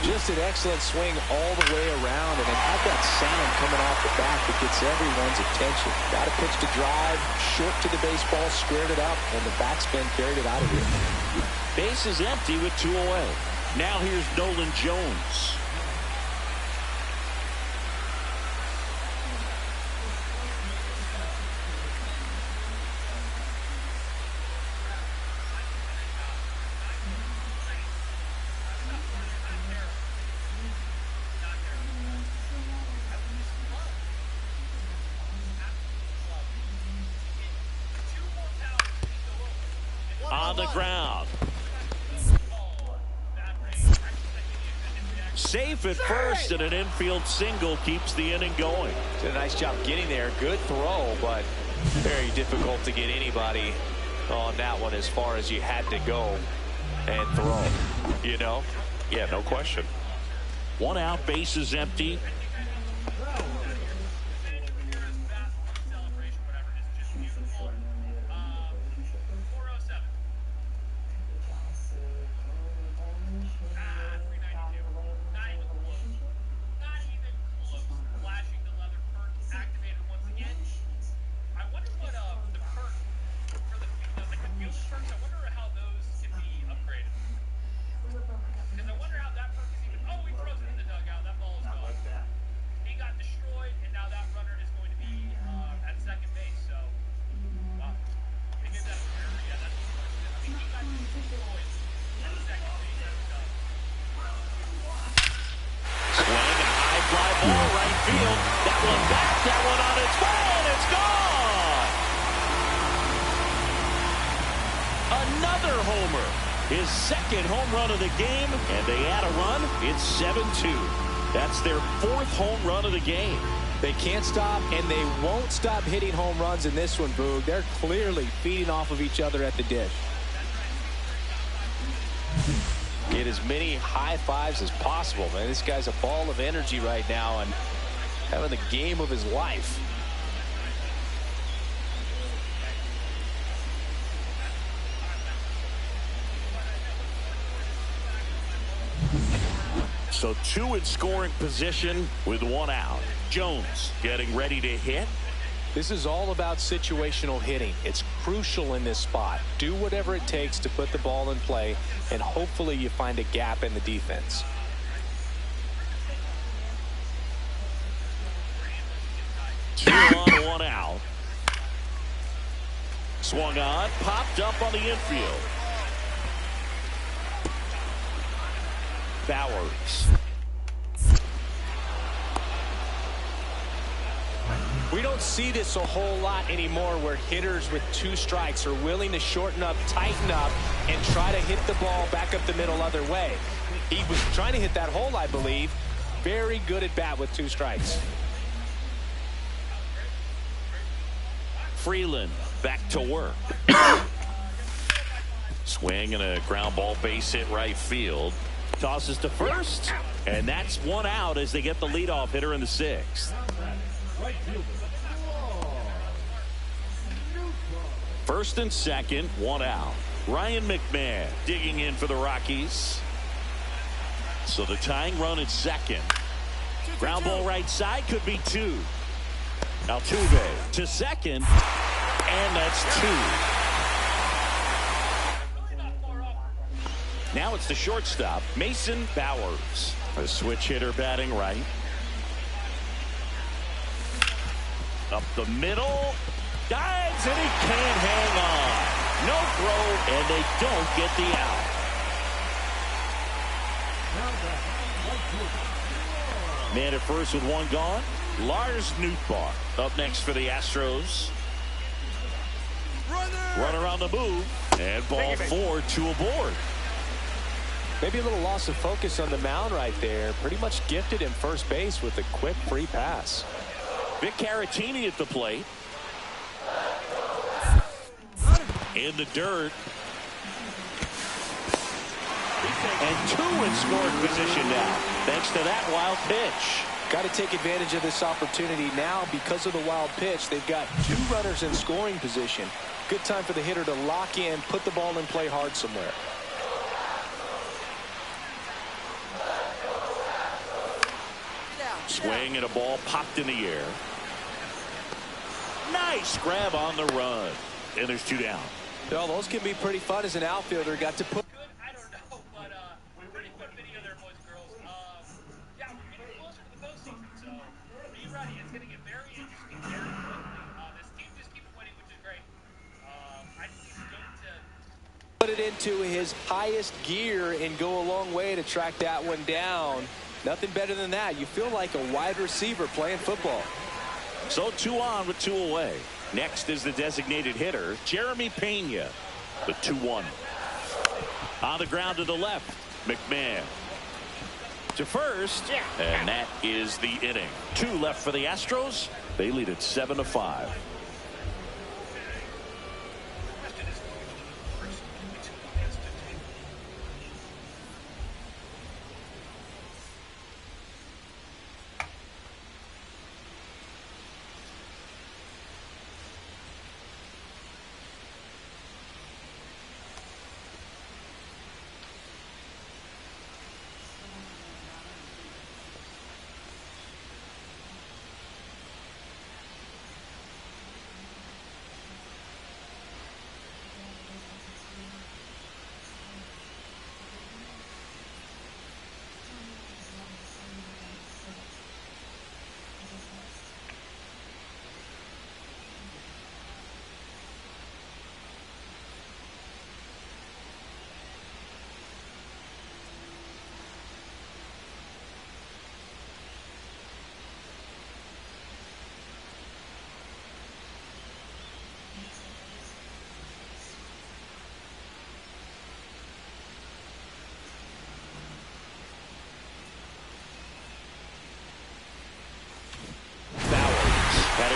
Just an excellent swing all the way around, and it had that sound coming off the bat that gets everyone's attention. Got a pitch to drive, short to the baseball, squared it up, and the backspin carried it out of here. Base is empty with 2 away. Now here's Nolan Jones. On the ground. Safe at first, and an infield single keeps the inning going. Did a nice job getting there. Good throw, but very difficult to get anybody on that one as far as you had to go and throw. You know? Yeah, no question. 1 out, base is empty. Because I wonder how that perk is even. Oh, he throws it in the dugout. That ball is gone. He got destroyed. field. That one back, that one on its way, and it's gone! Another homer. His second home run of the game, and they add a run. It's 7-2. That's their fourth home run of the game. They can't stop, and they won't stop hitting home runs in this one, Boog. They're clearly feeding off of each other at the dish. Get as many high fives as possible, man. This guy's a ball of energy right now and having the game of his life. So two in scoring position with one out. Jones getting ready to hit. This is all about situational hitting. It's crucial in this spot. Do whatever it takes to put the ball in play, and hopefully you find a gap in the defense. Two on, one out. Swung on, popped up on the infield. Bowers. We don't see this a whole lot anymore where hitters with 2 strikes are willing to shorten up, tighten up, and try to hit the ball back up the middle other way. He was trying to hit that hole, I believe. Very good at bat with 2 strikes. Freeland back to work. Swing and a ground ball base hit right field. Tosses to first, and that's one out as they get the leadoff hitter in the 6th. First and second, one out. Ryan McMahon digging in for the Rockies. So the tying run at second. Ground ball right side, could be 2. Altuve to second, and that's 2. Now it's the shortstop, Mason Bowers. A switch hitter batting right. Up the middle. Dives, and he can't hang on. No throw, and they don't get the out. Man at first with one gone. Lars Nootbaar up next for the Astros. Runner on the move. And ball 4, 2 aboard. Maybe a little loss of focus on the mound right there. Pretty much gifted him first base with a quick free pass. Vic Caratini at the plate. In the dirt. And 2 in scoring position now, thanks to that wild pitch. Got to take advantage of this opportunity now because of the wild pitch. They've got 2 runners in scoring position. Good time for the hitter to lock in, put the ball in play hard somewhere. Swing and a ball popped in the air. Nice grab on the run. And there's 2 down. Well, those can be pretty fun as an outfielder. Got to put. I don't know, but pretty quick video there, boys and girls. Yeah, we're getting closer to the postseason, so be ready. It's going to get very interesting very quickly. This team just keeps winning, which is great. I just need to Put it into his highest gear and go a long way to track that one down. Nothing better than that. You feel like a wide receiver playing football. So 2 on with 2 away. Next is the designated hitter, Jeremy Pena, the 2-1. On the ground to the left, McMahon to first, and that is the inning. 2 left for the Astros. They lead at 7-5.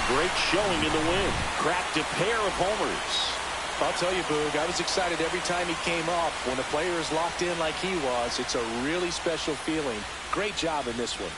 a great showing in the win. Cracked a pair of homers. I'll tell you, Boog, I was excited every time he came up. When a player is locked in like he was, it's a really special feeling. Great job in this one.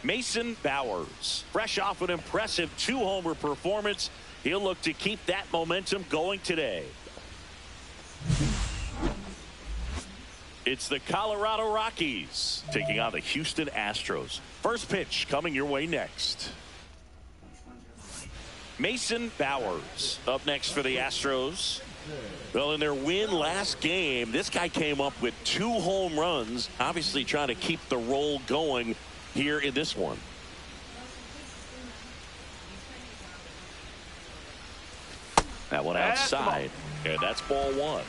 Mason Bowers, fresh off an impressive 2-homer performance. He'll look to keep that momentum going today. It's the Colorado Rockies taking on the Houston Astros. First pitch coming your way next. Mason Bowers up next for the Astros. Well, in their win last game, this guy came up with 2 home runs, obviously trying to keep the roll going here in this one. That one outside, and that's ball 1.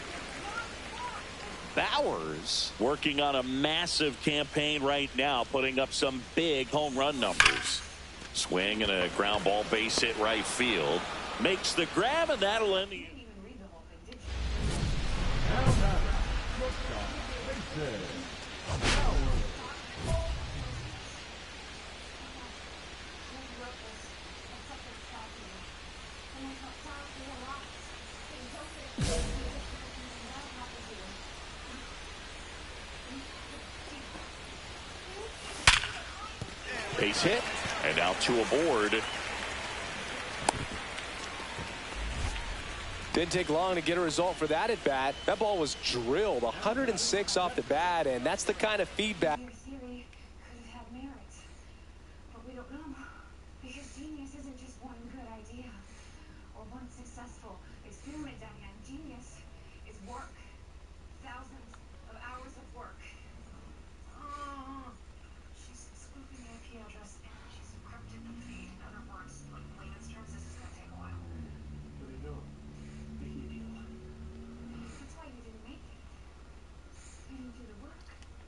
Bowers working on a massive campaign right now, putting up some big home run numbers. Swing and a ground ball base hit right field. Makes the grab, and that'll end the... Base hit, and now 2 aboard. Didn't take long to get a result for that at bat. That ball was drilled 106 off the bat, and that's the kind of feedback. Your theory could have had merit, but we don't know, because genius isn't just one good idea or one successful experiment, Diane. Genius is work, thousands of hours of work. She's spoofing the IP address and she's encrypted the feed. In other words, in layman's terms, this is going to take a while. What are you doing? Making a deal. That's why you didn't make it. You didn't do the work.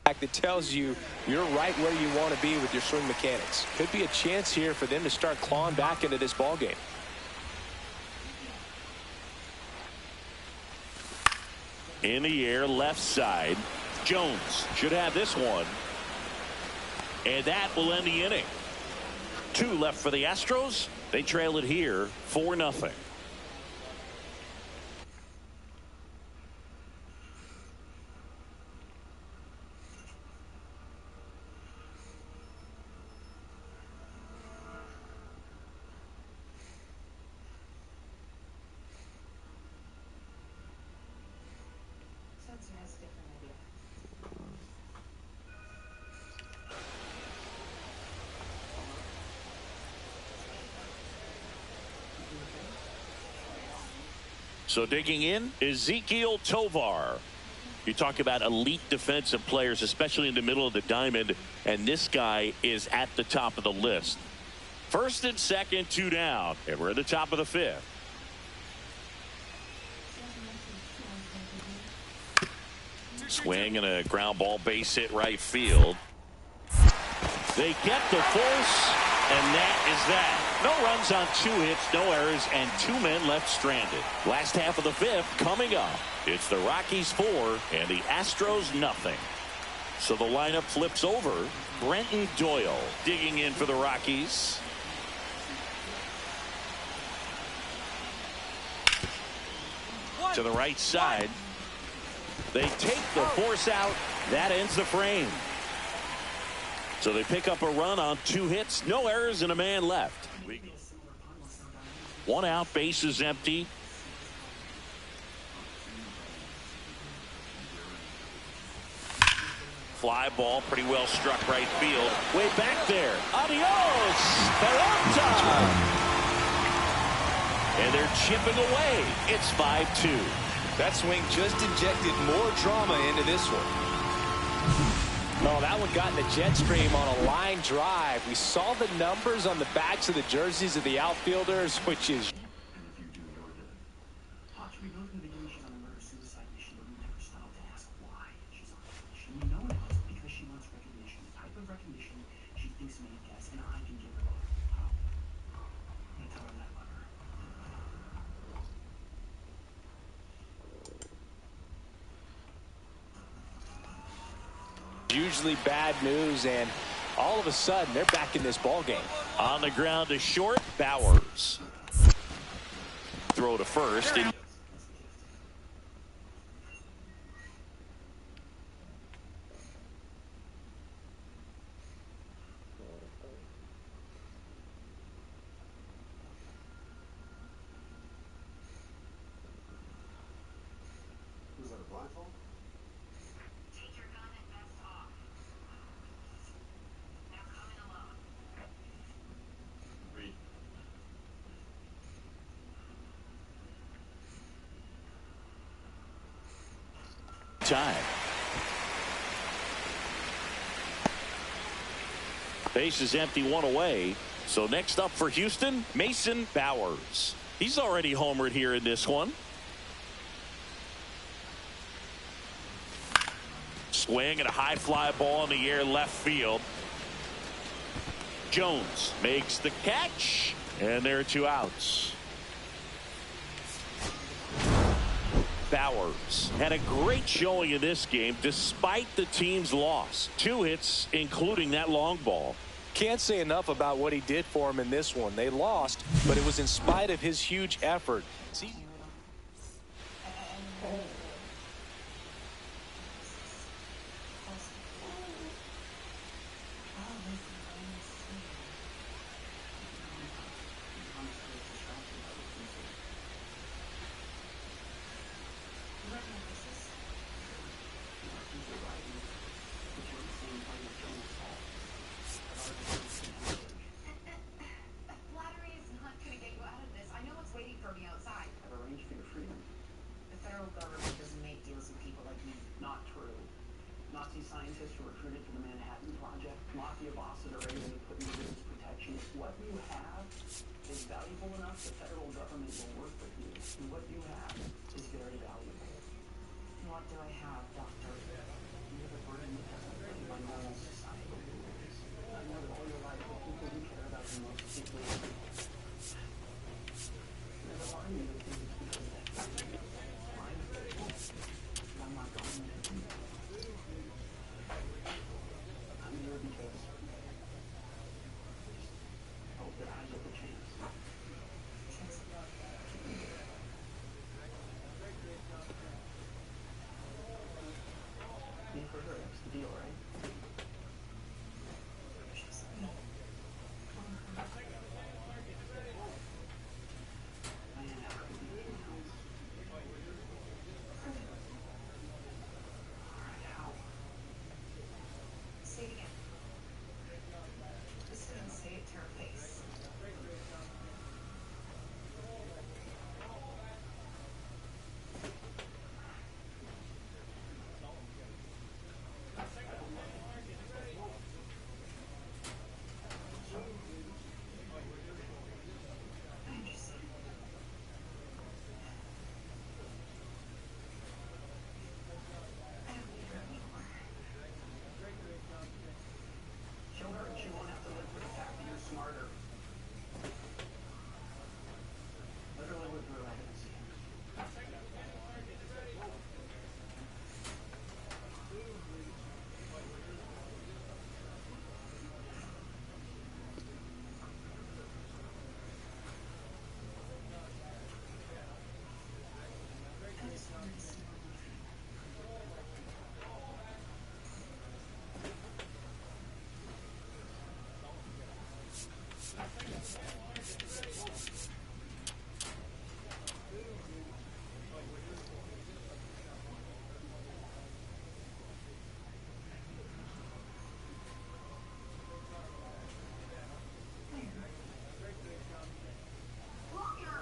That tells you you're right where you want to be with your swing mechanics. Could be a chance here for them to start clawing back into this ball game. In the air, left side. Jones should have this one. And that will end the inning. 2 left for the Astros. They trail it here 4-0. Spencer has a different idea. So digging in, Ezequiel Tovar. You talk about elite defensive players, especially in the middle of the diamond, and this guy is at the top of the list. First and second, 2 down, and we're at the top of the 5th. Swing and a ground ball base hit right field. They get the force, and that is that. No runs on 2 hits, no errors, and 2 men left stranded. Last half of the 5th coming up. It's the Rockies 4 and the Astros nothing. So the lineup flips over. Brenton Doyle digging in for the Rockies. To the right side. They take the force out. That ends the frame. So they pick up a run on 2 hits, no errors, and a man left. 1 out, base is empty. Fly ball, pretty well struck right field. Way back there. Adios, Peralta. And they're chipping away. It's 5-2. That swing just injected more drama into this one. Oh, that one got in the jet stream on a line drive. We saw the numbers on the backs of the jerseys of the outfielders, which is... We know from the beginning she's on a murder-suicide mission, but we never stopped to ask why she's on that mission. We know now it's because she wants recognition, the type of recognition she thinks man gets, and I can give her that. How? I'm gonna tell her that I love her. Usually bad news, and all of a sudden they're back in this ball game. On the ground to short, Bowers. Throw to first. Was that a blindfold? Take your gun and vest off. Now come in alone. Read. Time. Base is empty, one away. So next up for Houston, Mason Bowers. He's already homered here in this one. Swing and a high fly ball in the air left field. Jones makes the catch, and there are 2 outs. Bowers had a great showing in this game despite the team's loss. 2 hits, including that long ball. Can't say enough about what he did for him in this one. They lost, but it was in spite of his huge effort. See? Flattery is not going to get you out of this. I know what's waiting for me outside. I've arranged for your freedom. The federal government doesn't make deals with people like me. Not true. Nazi scientists were recruited for the Manhattan Project. Mafia bosses are ready to put you in witness protection. If what you have is valuable enough, the federal government will work with you. And what you have is very valuable. What do I have, Doctor? You have a burden that doesn't fit by normal societal rules. I know that all your life, the people you care about the most deeply never mind you to think it's because of that. Mine is very cool. I'm not going to. I'm here because I hope that I get the chance. Me for her, that's the deal, right? Man, how could it be anything else? Alright, how? Say it again. Just gonna say it to her face. I understand. I don't need her anymore. Show her and she won't have to live with the fact that you're smarter. Let her live with her legacy. I just wanted to see her with you. Lawyer!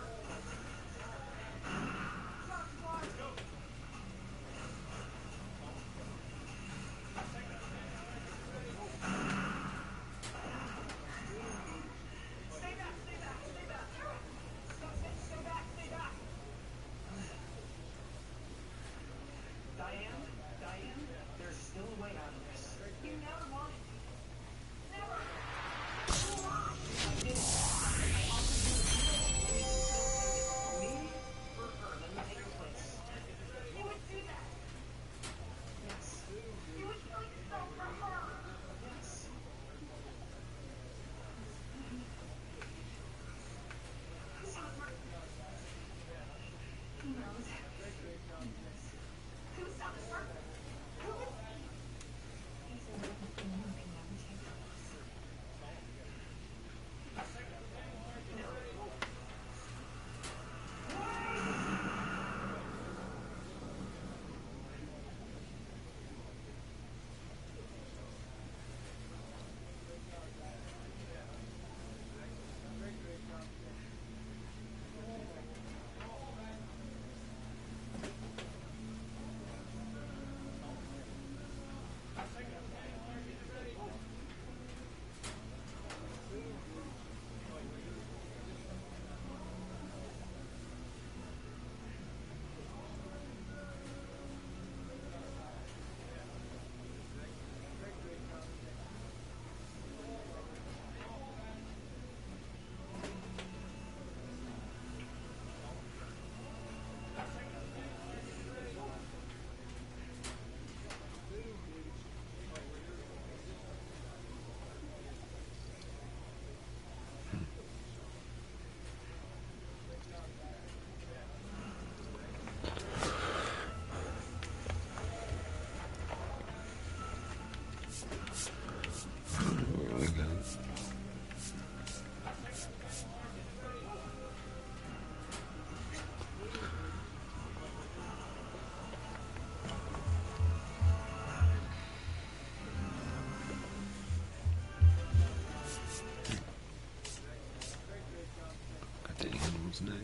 Who's next? You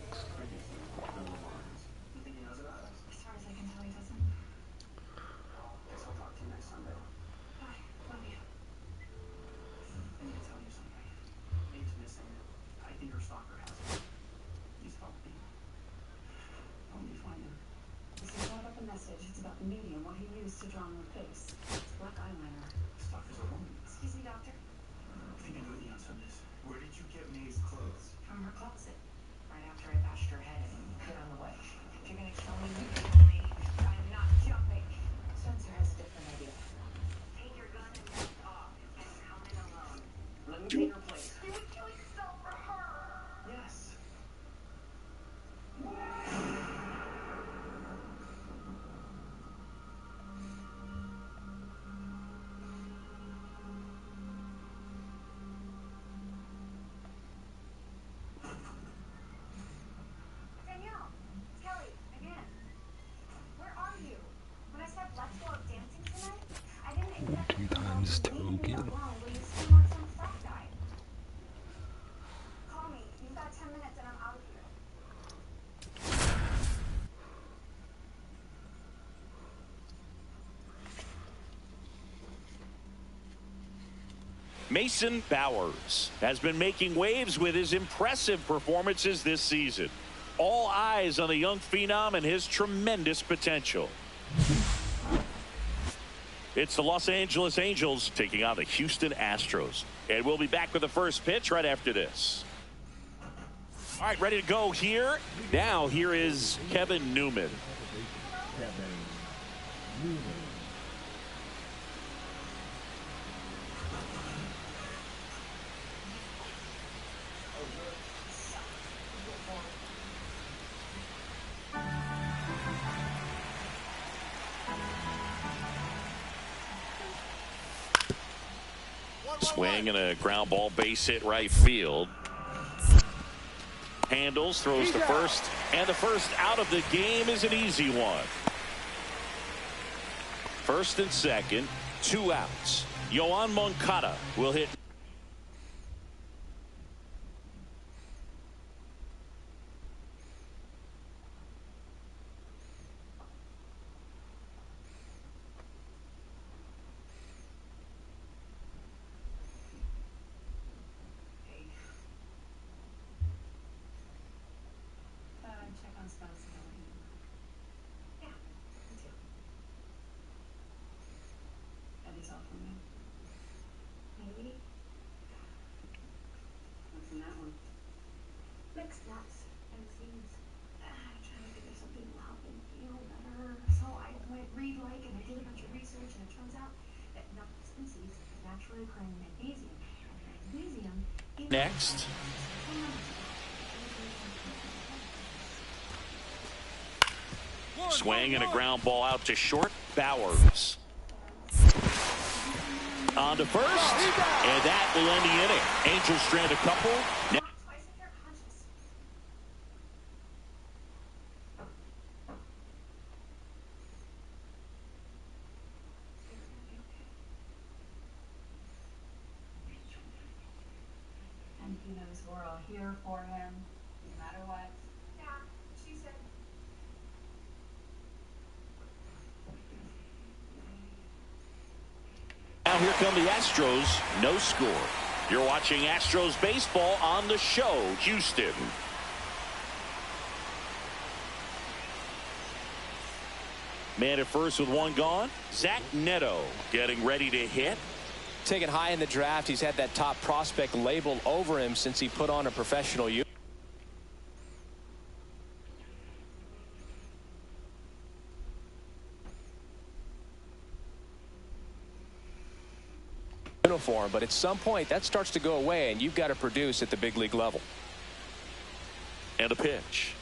think he knows about us? As far as I can tell, he doesn't. Guess I'll talk to you next Sunday. Bye. Love you. I need to tell you something. Nate's missing. I think her stalker has him. Please help me. Help me find him. This is not about the message. It's about the medium, what he used to draw on her face. It's black eyeliner. Stalker's a woman. Excuse me, doctor. I think I know the answer to this. Where did you get May's clothes? From her closet. Right after I bashed her head in. Get on the way. If you're gonna kill me, you kill me. I'm not jumping. Spencer has a different idea. Take your gun and jump off. And come in alone. Let me take her place. You would kill yourself for her. Yes. Danielle, Kelly, again. Where are you? When I said let's go out dancing tonight, I didn't expect you to know Times you leave me token. alone when you still want some frat guy. Call me. You've got 10 minutes and I'm out of here. Mason Bowers has been making waves with his impressive performances this season. All eyes on the young phenom and his tremendous potential. It's the Los Angeles Angels taking on the Houston Astros. And we'll be back with the first pitch right after this. All right, ready to go here. Now here is Kevin Newman. Swing and a ground ball, base hit right field. Handles, throws to first, and the first out of the game is an easy one. First and second, 2 outs. Yoan Moncada will hit. Check on Spencer. Yeah, me too. Eddie's off from me. Maybe. What's in that one? Mixed nuts and seeds. I'm trying to think of something that will help him feel better. So I went read and I did a bunch of research, and it turns out that nuts and seeds naturally occurring magnesium. And magnesium is Next. Swing and a ground ball out to short. Bowers. On to first. And that will end the inning. Angels strand a couple. Now Twice if you're conscious. And he knows we're all here for him, no matter what. Yeah, she said. here come the Astros. No score. You're watching Astros baseball on the show, Houston. Man at first with 1 gone. Zach Neto getting ready to hit. Taken high in the draft, he's had that top prospect label over him since he put on a professional uniform, but at some point that starts to go away and you've got to produce at the big league level. And a pitch.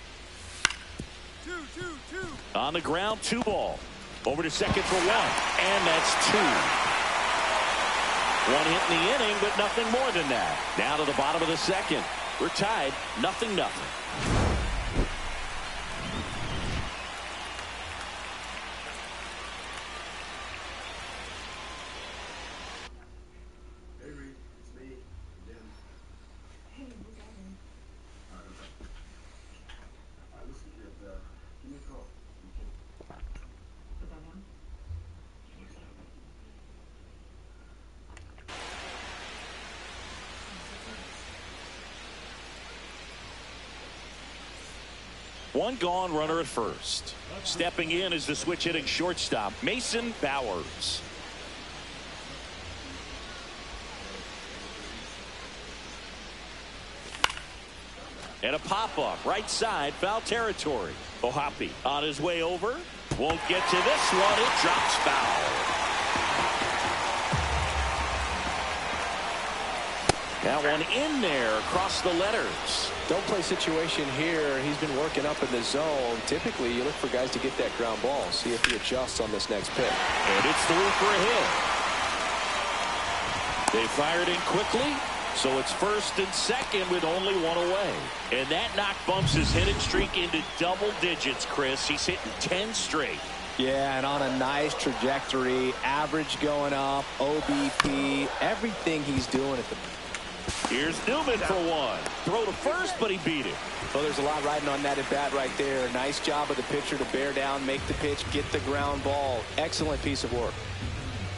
On the ground, 2 ball. Over to second for 1. And that's 2. 1 hit in the inning, but nothing more than that. Down to the bottom of the second. We're tied, 0-0. Hey, Reed, it's me, Jim. Hey, One gone, runner at first. Stepping in is the switch hitting shortstop, Mason Bowers. And a pop-up, right side, foul territory. Ohapi on his way over. Won't get to this one. It drops foul. That one in there across the letters. Don't play situation here. He's been working up in the zone. Typically, you look for guys to get that ground ball. See if he adjusts on this next pitch. And it's through for a hit. They fired in quickly, so it's first and second with only one away. And that knock bumps his hitting streak into double digits, Chris. He's hitting 10 straight. Yeah, and on a nice trajectory. Average going up, OBP, everything he's doing at the... Here's Newman for one. Throw to first, but he beat it. Well, there's a lot riding on that at bat right there. Nice job of the pitcher to bear down, make the pitch, get the ground ball. Excellent piece of work.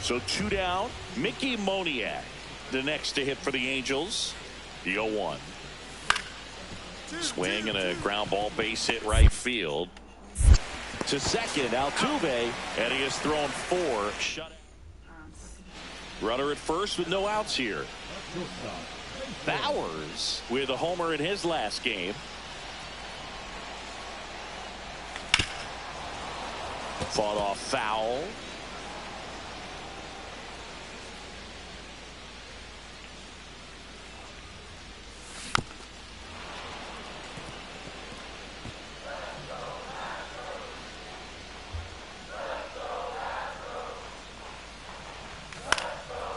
So 2 down. Mickey Moniak, the next to hit for the Angels. The 0-1. Swing and a ground ball base hit right field. To second, Altuve, and he has thrown 4 shutout. Runner at first with no outs here. Bowers with a homer in his last game. Fought off foul.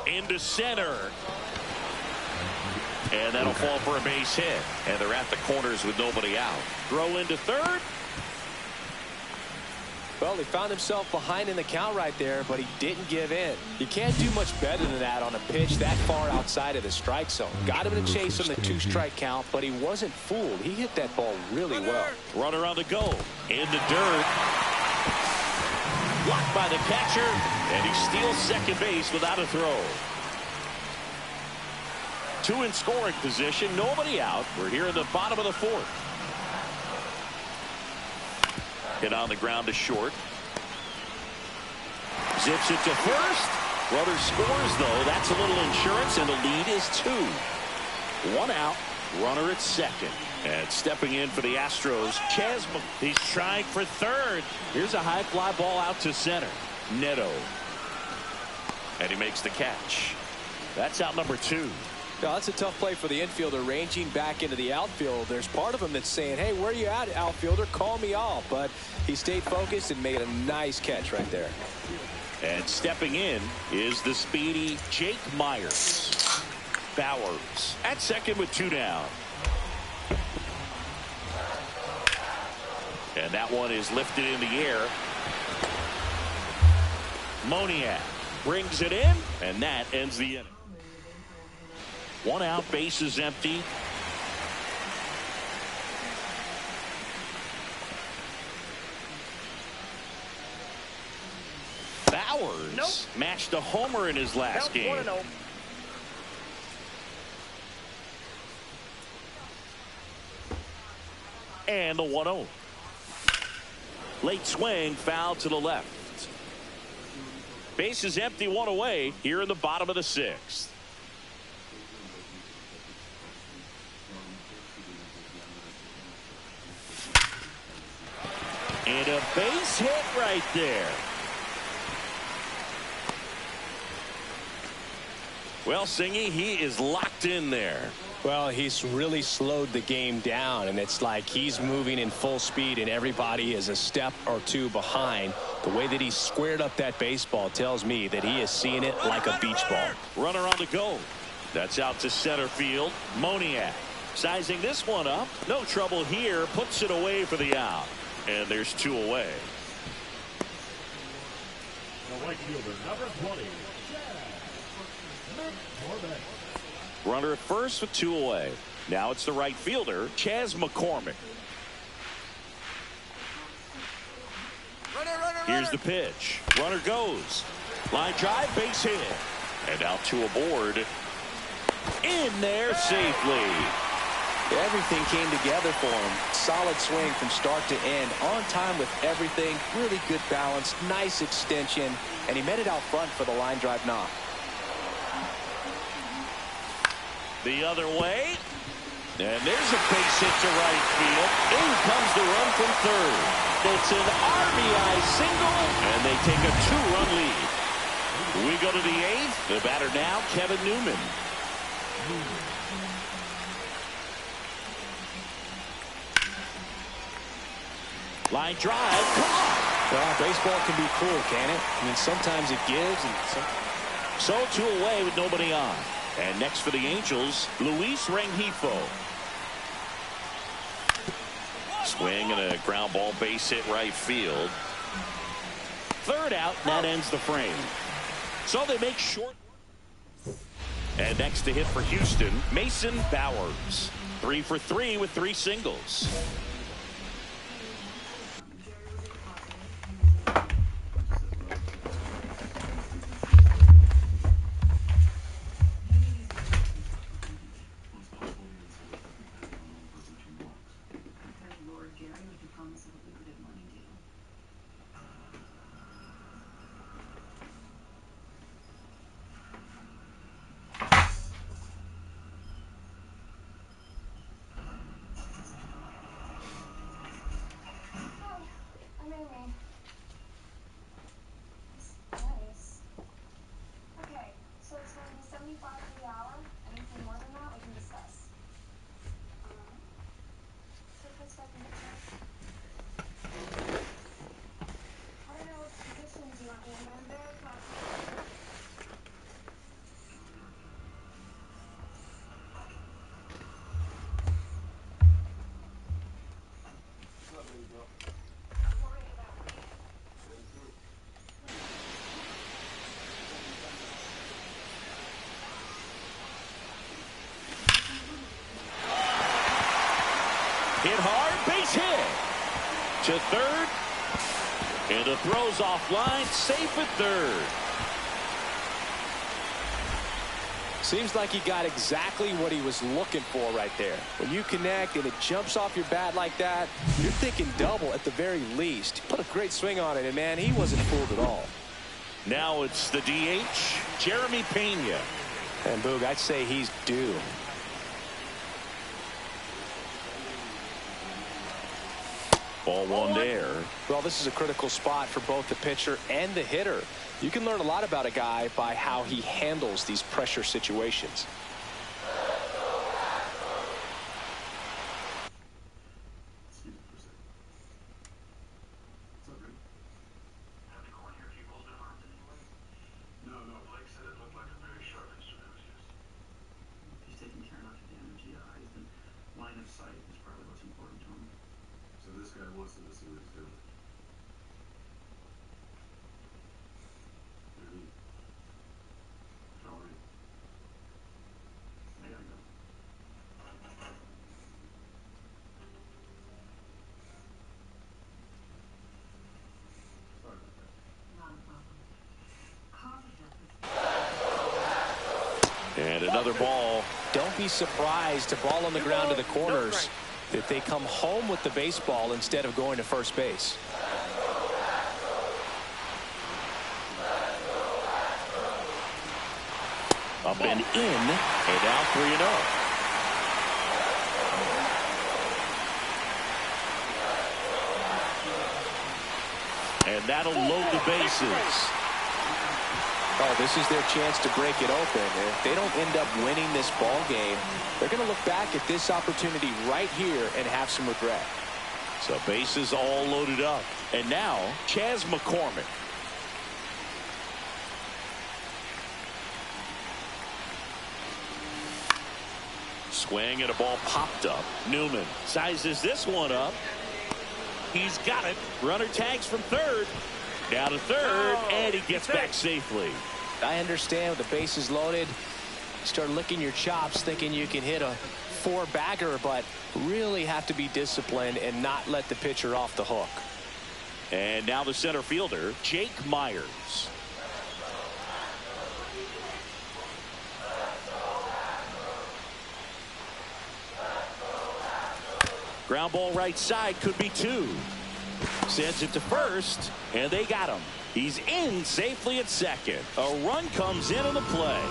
Into center. And that'll fall for a base hit. And they're at the corners with nobody out. Throw into third. Well, he found himself behind in the count right there, but he didn't give in. You can't do much better than that on a pitch that far outside of the strike zone. Got him to chase on the 2-strike count, but he wasn't fooled. He hit that ball really well. Runner on the go. In the dirt. Blocked by the catcher. And he steals second base without a throw. 2 in scoring position. Nobody out. We're here in the bottom of the 4th. Hit on the ground to short. Zips it to first. Runner scores, though. That's a little insurance, and the lead is 2. 1 out. Runner at second. And stepping in for the Astros, Chasma. He's trying for third. Here's a high fly ball out to center. Neto. And he makes the catch. That's out number 2. Now, that's a tough play for the infielder, ranging back into the outfield. There's part of him that's saying, hey, where are you at, outfielder? Call me off. But he stayed focused and made a nice catch right there. And stepping in is the speedy Jake Myers. Bowers at second with 2 down. And that one is lifted in the air. Moniak brings it in, and that ends the inning. 1 out, base is empty. Bowers matched a homer in his last game. And the 1-0. Late swing, foul to the left. Base is empty, 1 away here in the bottom of the 6th. And a base hit right there. Well, Singy, he is locked in there. Well, he's really slowed the game down, and it's like he's moving in full speed, and everybody is a step or 2 behind. The way that he squared up that baseball tells me that he is seeing it like a beach ball. Runner on the go. That's out to center field. Moniak sizing this one up. No trouble here. Puts it away for the out. And there's 2 away. The right fielder, number 20. Runner at first with 2 away. Now it's the right fielder, Chas McCormick. Here's the pitch. Runner goes. Line drive, base hit. And now 2 aboard. In there safely. Everything came together for him. Solid swing from start to end. On time with everything. Really good balance. Nice extension. And he met it out front for the line drive knock. The other way. And there's a base hit to right field. In comes the run from third. It's an RBI single, and they take a 2-run lead. We go to the 8th. The batter now, Kevin Newman. Line drive. Come on. Well, baseball can be cruel, can it? I mean, sometimes it gives. And So 2 away with nobody on. And next for the Angels, Luis Rengifo. Swing and a ground ball base hit right field. Third out, and that ends the frame. So they make short. And next to hit for Houston, Mason Bowers. 3 for 3 with 3 singles. Hit hard, base hit. To third. And the throw's offline, safe at third. seems like he got exactly what he was looking for right there. When you connect and it jumps off your bat like that, you're thinking double at the very least. He put a great swing on it, and man, he wasn't fooled at all. Now it's the DH, Jeremy Pena. And Boog, I'd say he's due. Ball one there. Well, this is a critical spot for both the pitcher and the hitter. You can learn a lot about a guy by how he handles these pressure situations. And another ball. Don't be surprised to ball on the ground to the corners if they come home with the baseball instead of going to first base. Up and in, and now 3-0. And that'll load the bases. Oh, this is their chance to break it open. If they don't end up winning this ball game, they're going to look back at this opportunity right here and have some regret. So bases all loaded up. And now, Chas McCormick. Swing and a ball popped up. Newman sizes this one up. He's got it. Runner tags from third. Down to third, and he gets back safely. I understand with the bases loaded, start licking your chops thinking you can hit a four-bagger, but really have to be disciplined and not let the pitcher off the hook. And now the center fielder, Jake Myers. Ground ball right side, could be 2. Sends it to first, and they got him. He's in safely at second. A run comes into the play.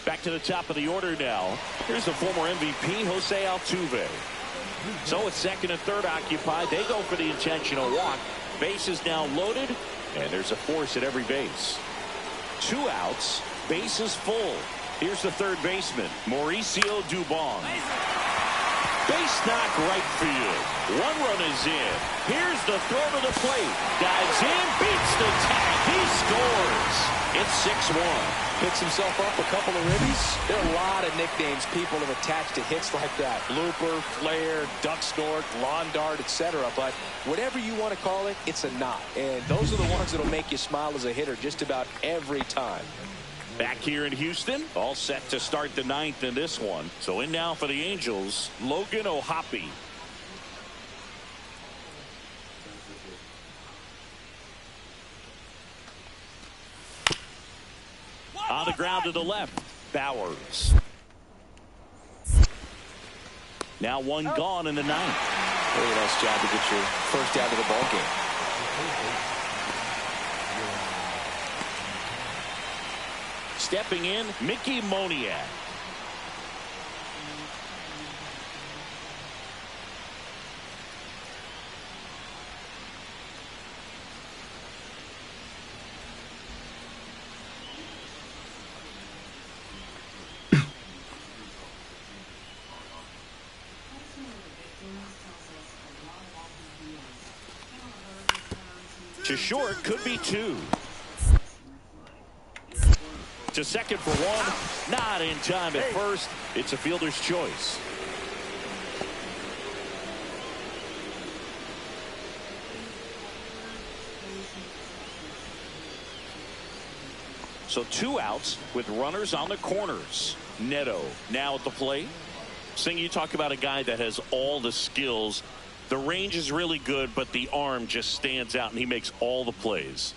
Back to the top of the order now. Here's the former MVP, Jose Altuve. So it's second and third occupied. They go for the intentional walk. Base is now loaded, and there's a force at every base. 2 outs, base is full. Here's the third baseman, Mauricio Dubon. Base knock right field. 1 run is in. Here's the throw to the plate. Dives in, beats the tag. He scores. It's 6-1. Picks himself up a couple of ribbies. There are a lot of nicknames people have attached to hits like that. Blooper, flare, duck snort, lawn dart, etc. But whatever you want to call it, it's a knot. And those are the ones that'll make you smile as a hitter just about every time. Back here in Houston, all set to start the 9th in this one. So in now for the Angels, Logan O'Hoppe. On the ground to the left, Bowers. Now 1 gone in the 9th. Really nice job to get your first out of the ball game. Stepping in, Mickey Moniak. To short, could be 2. To second for 1. Not in time at first. It's a fielder's choice. So 2 outs with runners on the corners. Neto now at the plate. Sing, you talk about a guy that has all the skills. The range is really good, but the arm just stands out, and he makes all the plays.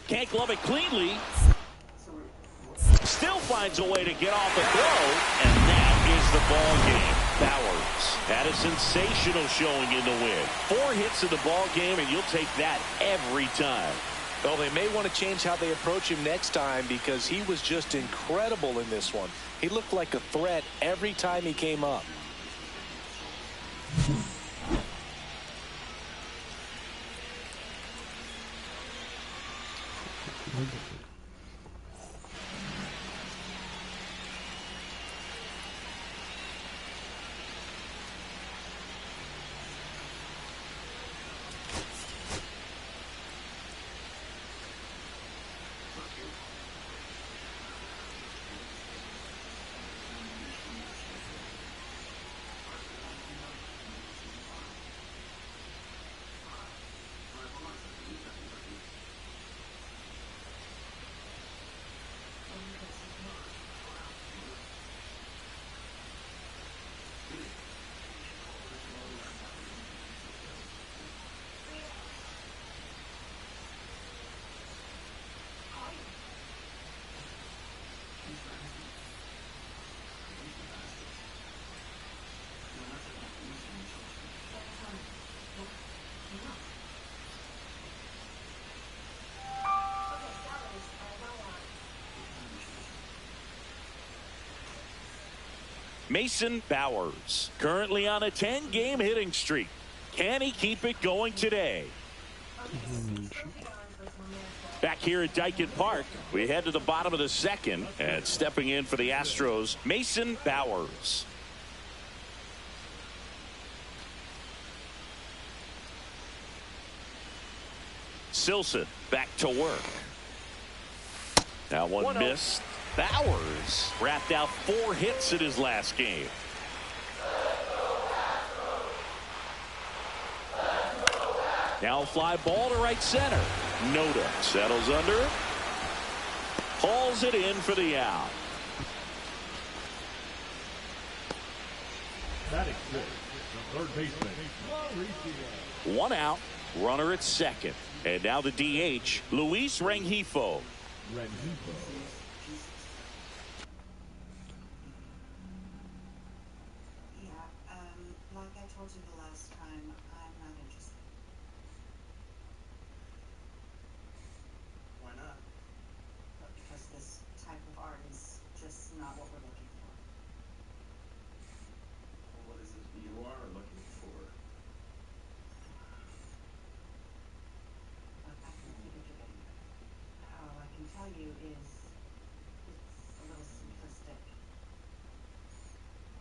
Can't glove it cleanly. Still finds a way to get off the throw, and that is the ball game. Bowers had a sensational showing in the win. 4 hits in the ball game, and you'll take that every time. Well, they may want to change how they approach him next time because he was just incredible in this one. He looked like a threat every time he came up. Mason Bowers, currently on a 10-game hitting streak. Can he keep it going today? Back here at Dyken Park, we head to the bottom of the 2nd, and stepping in for the Astros, Mason Bowers. Silson back to work. Now one missed. Bowers wrapped out 4 hits in his last game. Now a fly ball to right center. Noda settles under. Hauls it in for the out. Batting 6, The third baseman, Mauricio. One out, runner at second. And now the DH, Luis Rengifo. Like I told you the last time, I'm not interested. Why not? Because this type of art is just not what we're looking for. Well, what is it you are looking for? Look, I can see that you're getting better. All I can tell you is it's a little simplistic.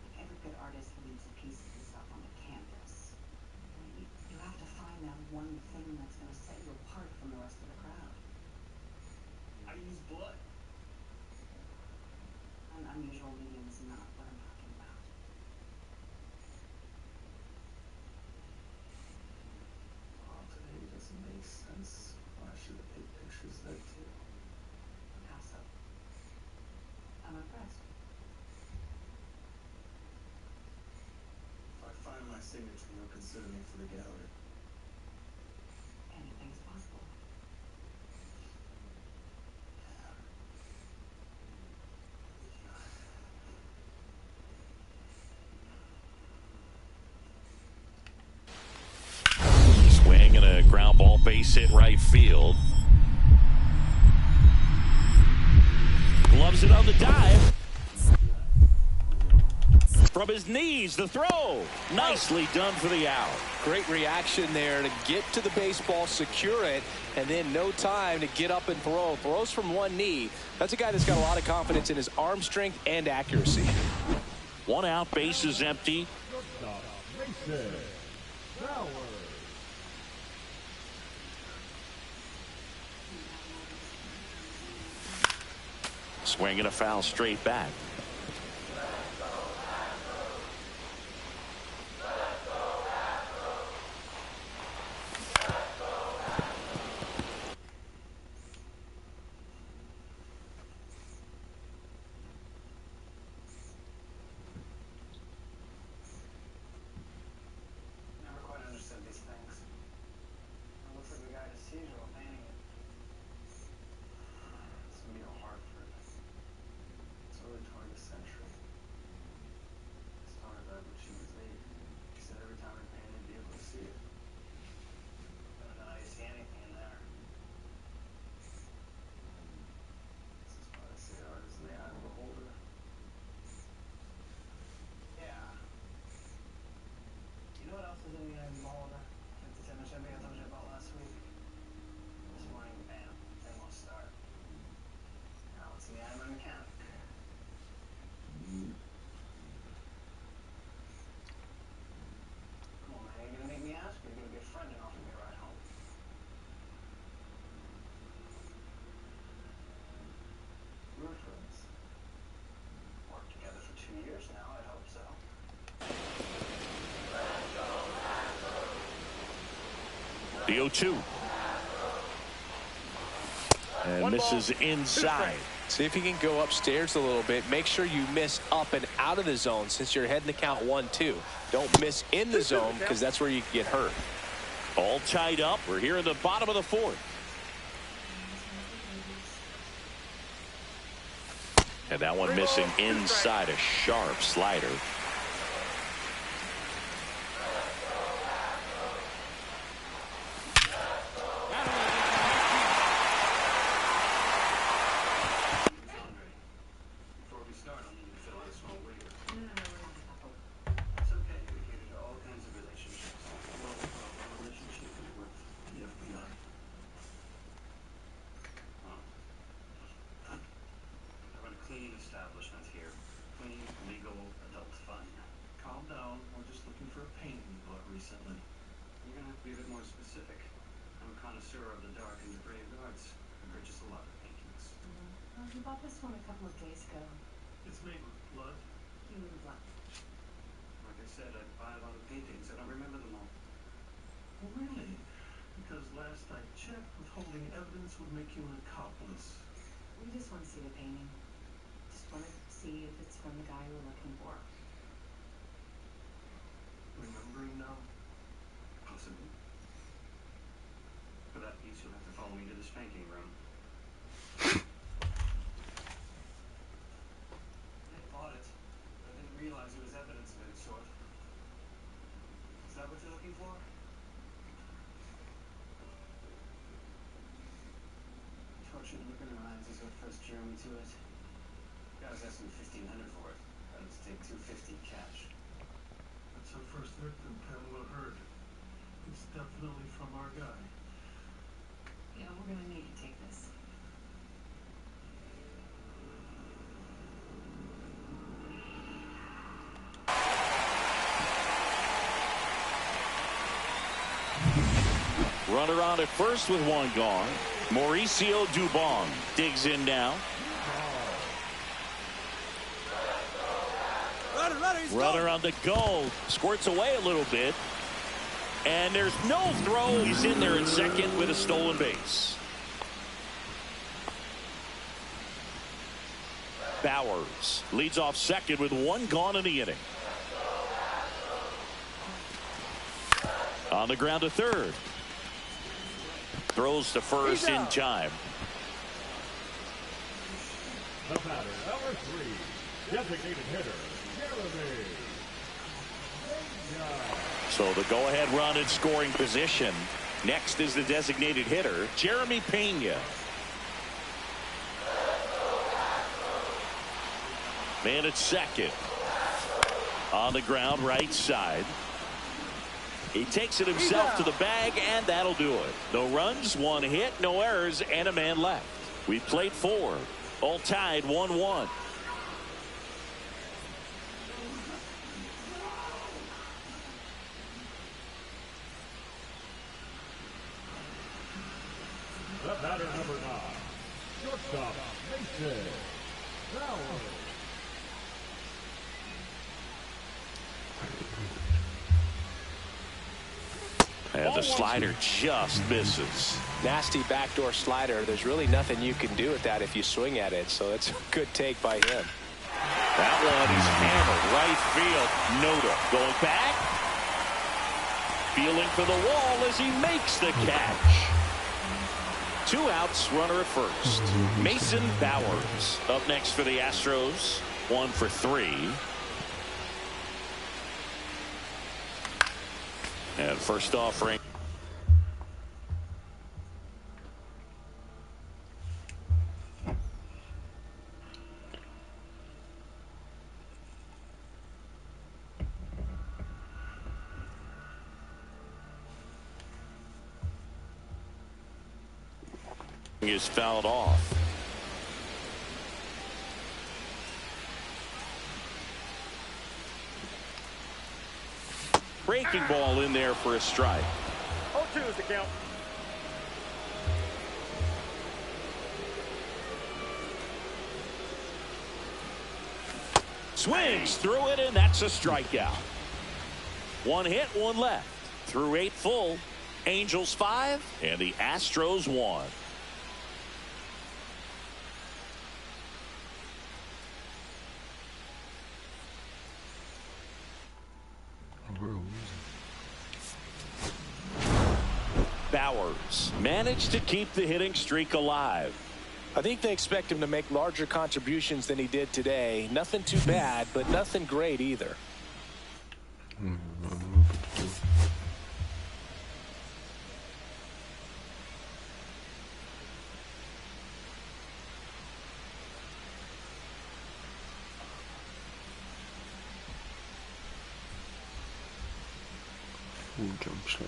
Like every good artist leaves a piece of himself on the canvas. You have to find that one thing that's going to set you apart from the rest of the crowd. I use blood. An unusual medium is not what I'm talking about. Well, today doesn't make sense. I should have paid pictures then too. How so? I'm impressed. If I find my signature, you'll consider me for the gallery. Anything's possible. Swing and a ground ball, base hit right field. Gloves it on the dive. From his knees, the throw. Nicely done for the out. Great reaction there to get to the baseball, secure it, and then no time to get up and throw. Throws from one knee. That's a guy that's got a lot of confidence in his arm strength and accuracy. One out, base is empty. Mason Bauer. Swing and a foul straight back. Never quite understood these things. It looks like we got a seizure while painting it. It's Emil Hartford. It's early 20th century. His daughter died when she was 8. He said every time I painted, he'd be able to see it. I don't know how you see anything in there. This is why I say art is in the eye of the beholder. Yeah. You know what else is in the eye of the beholder? Like the image I told you about last week. This morning, bam, thing won't start. Now it's in the eye of my mechanic. Come on, man, are you gonna make me ask? Or are you gonna be a friend and offer me a ride home? We were friends. Worked together for 2 years now, I'd hope so. The 0-2. And misses inside. See if you can go upstairs a little bit. Make sure you miss up and out of the zone since you're heading to count 1-2. Don't miss in the zone because that's where you can get hurt. All tied up. We're here in the bottom of the fourth. And that one missing inside, a sharp slider. Before we start, I'll need you to fill out a small waiver. It's okay. We cater to all kinds of relationships. Well, our relationship is with the FBI. I run a clean establishment here. Clean, legal, adult fun. Calm down. We're just looking for a painting we bought recently. You're gonna have to be a bit more specific. I'm a connoisseur of the dark and depraved arts. I purchase a lot of paintings. Well, you bought this one a couple of days ago. It's made with blood. Human blood. Like I said, I buy a lot of paintings. I don't remember them all. Well, really? Because last I checked, withholding evidence would make you an accomplice. We just want to see the painting. Just want to see if it's from the guy we're looking for. Remember follow me to the spanking room. I bought it, but I didn't realize it was evidence of any sort. Is that what you're looking for? Tortured look in her eyes is what first drew me to it. I was asking $1,500 for it. I'd just take $250 cash. That's our first victim, Pamela Heard. It's definitely from our guy. Yeah, we're gonna need to take this. Runner on at first with one gone. Mauricio Dubon digs in now. Runner on the go. Squirts away a little bit. And there's no throw. He's in there at second with a stolen base. Bowers leads off second with one gone in the inning. On the ground to third. Throws to first in time. The batter, number 3, designated hitter, Jeremy. So the go-ahead run in scoring position. Next is the designated hitter, Jeremy Pena. Man at second. On the ground, right side. He takes it himself to the bag, and that'll do it. No runs, one hit, no errors, and a man left. We've played 4. All tied 1-1. The batter, number 9, shortstop, Mason Bowers. And the slider just misses. Nasty backdoor slider. There's really nothing you can do with that if you swing at it. So it's a good take by him. That one is hammered right field. Noda going back. Feeling for the wall as he makes the catch. 2 outs, runner at first. Mason Bowers up next for the Astros. 1 for 3. And first offering. Is fouled off. Breaking ball in there for a strike. 0-2 is the count. Swings through it, and that's a strikeout. 1 hit, 1 left. Through 8 full. Angels 5 and the Astros 1. Bowers managed to keep the hitting streak alive. I think they expect him to make larger contributions than he did today. Nothing too bad, but nothing great either. Jump shot.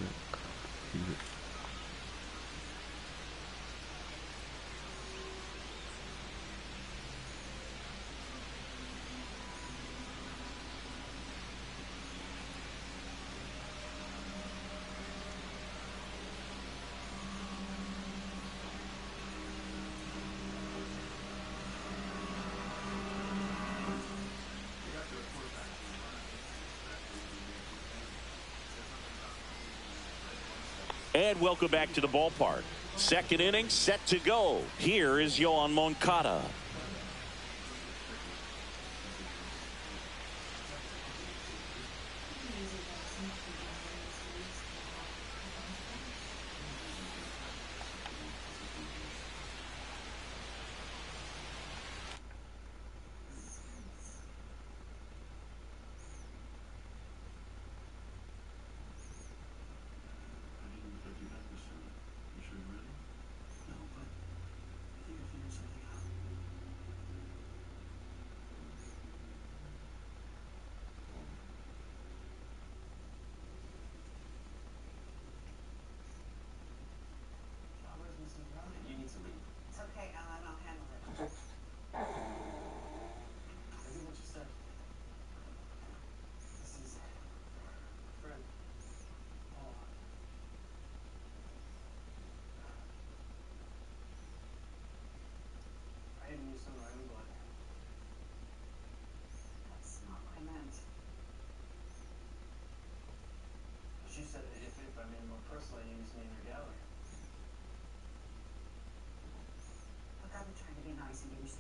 And welcome back to the ballpark. Second inning set to go. Here is Yoan Moncada.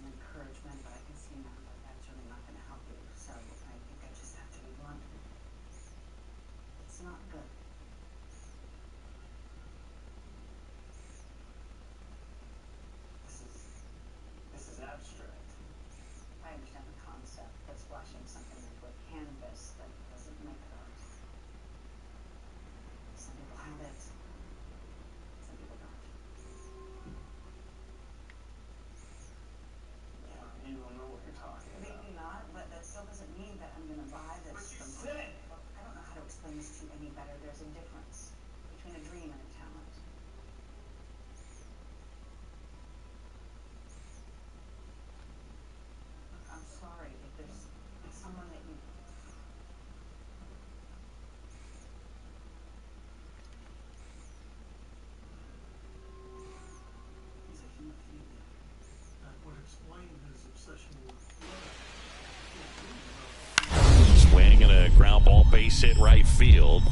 some encouragement, but I can see now that that's really not going to help you. So I think I just have to be blunt. It's not good. This is abstract. I understand the concept, but splashing something into a canvas that doesn't make art. Some people have it, some people don't. Yeah, you don't know what you're talking about. Maybe not, but that still doesn't mean that I'm going to buy this. But you from said! Look, I don't know how to explain this to you any better. There's a difference between a dream and a talent. Look, I'm sorry if there's someone that you... He's a hemophilia. That would explain his obsession with blood. Swing and a ground ball, base hit right field.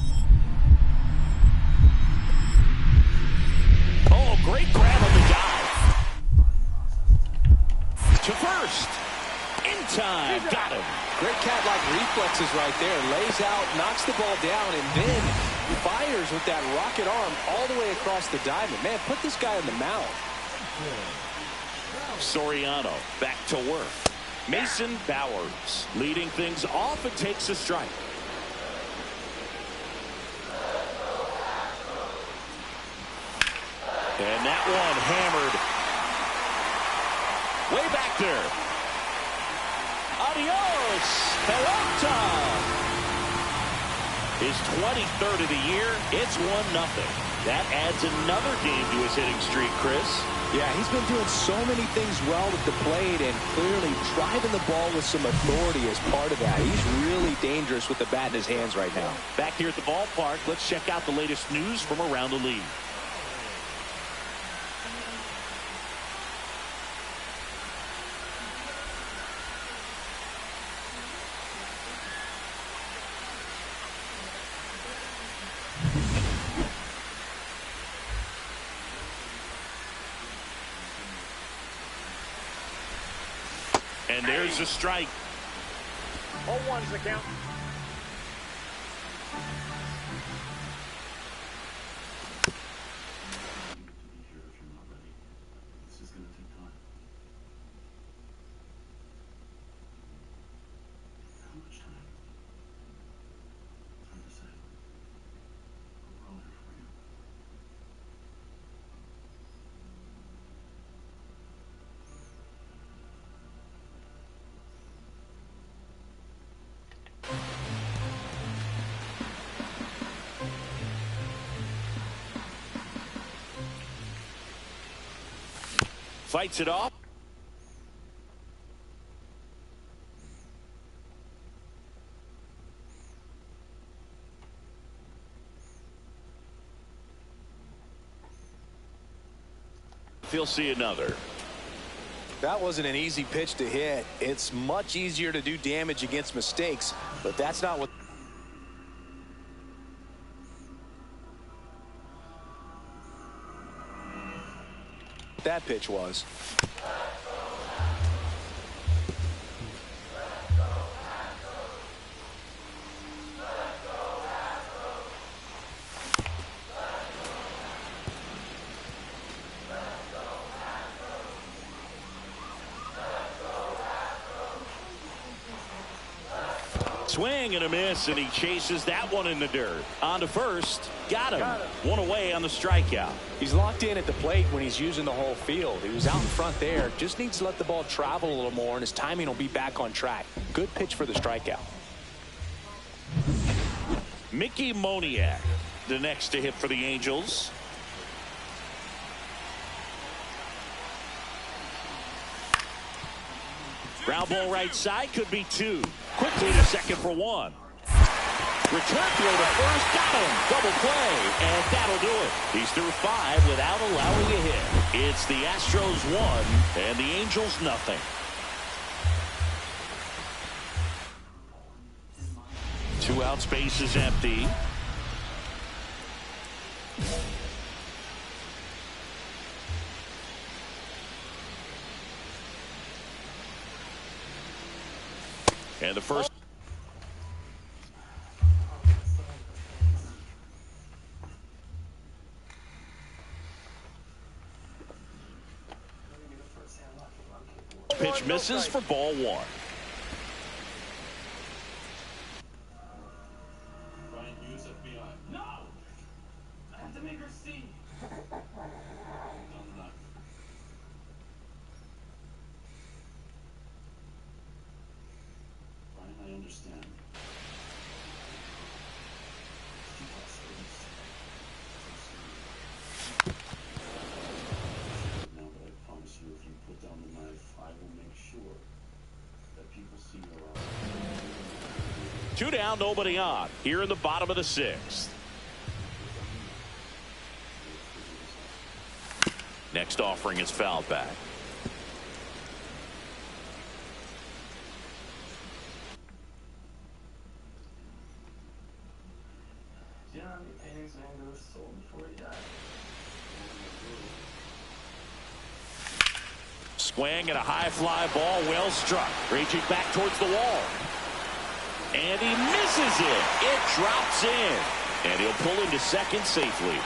Oh, great grab on the dive. To first. In time. Got him. Great cat-like reflexes right there. Lays out, knocks the ball down, and then fires with that rocket arm all the way across the diamond. Man, put this guy in the mound. Soriano back to work. Mason Bowers leading things off and takes a strike. And that one hammered way back there. Adios, Pelota. His 23rd of the year. It's 1-0. That adds another game to his hitting streak, Chris. Yeah, he's been doing so many things well at the plate and clearly driving the ball with some authority as part of that. He's really dangerous with the bat in his hands right now. Back here at the ballpark, let's check out the latest news from around the league. And there's a strike. 0-1's the count. This is going to take time. How much time? Hard to say. We're all here for you. Fights it off. He'll see another. That wasn't an easy pitch to hit. It's much easier to do damage against mistakes, but that's not what that pitch was. Swing and a miss, and he chases that one in the dirt. On to first. Got him. One away on the strikeout. He's locked in at the plate when he's using the whole field. He was out in front there. Just needs to let the ball travel a little more, and his timing will be back on track. Good pitch for the strikeout. Mickey Moniak, the next to hit for the Angels. Ground ball right side, could be two. Quickly to second for one. Return throw to first, got him. Double play, and that'll do it. He's through 5 without allowing a hit. It's the Astros 1 and the Angels nothing. Two out, space is empty. And the first. Pitch misses for ball one. No! I have to make her see. I understand. Now, but I promise you, if you put down the knife, I will make sure that people see your eyes. 2 down, nobody on. Here in the bottom of the 6th. Next offering is fouled back. Do you know how many paintings Van Gogh sold before he died? Swing and a high fly ball, well struck. Reaching back towards the wall. And he misses it. It drops in. And he'll pull into second safely.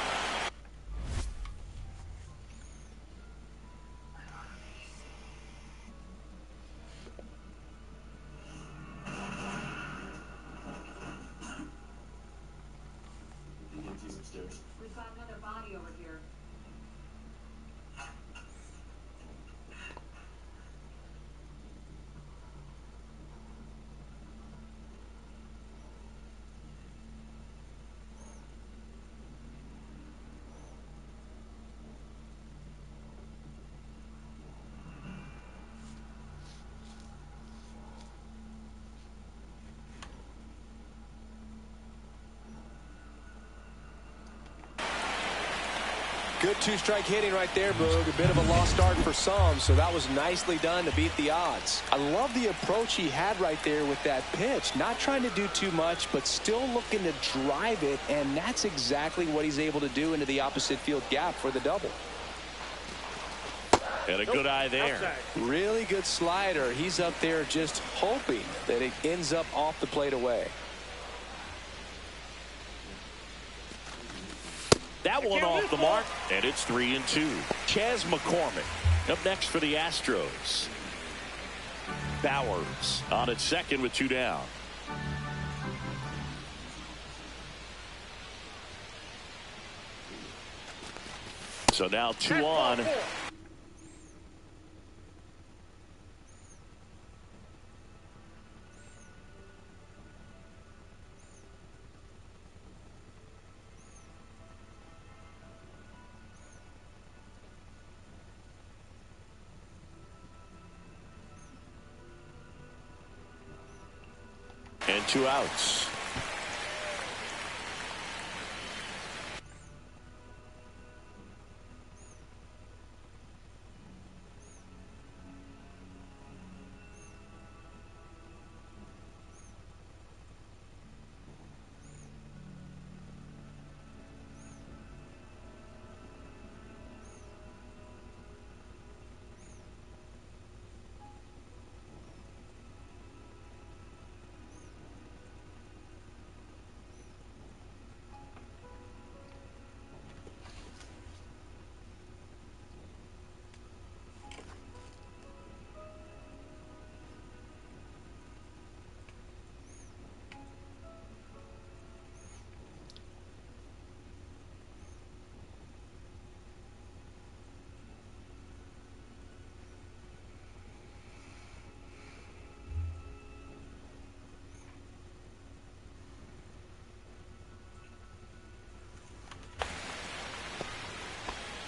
We've got another body over here. Good two-strike hitting right there, Boog. A bit of a lost start for some, so that was nicely done to beat the odds. I love the approach he had right there with that pitch. Not trying to do too much, but still looking to drive it, and that's exactly what he's able to do into the opposite field gap for the double. And a good eye there. Really good slider. He's up there just hoping that it ends up off the plate away. That one off the mark, and it's 3-2. Chas McCormick up next for the Astros. Bowers on at second with 2 down. So now 2 on. And 2 outs.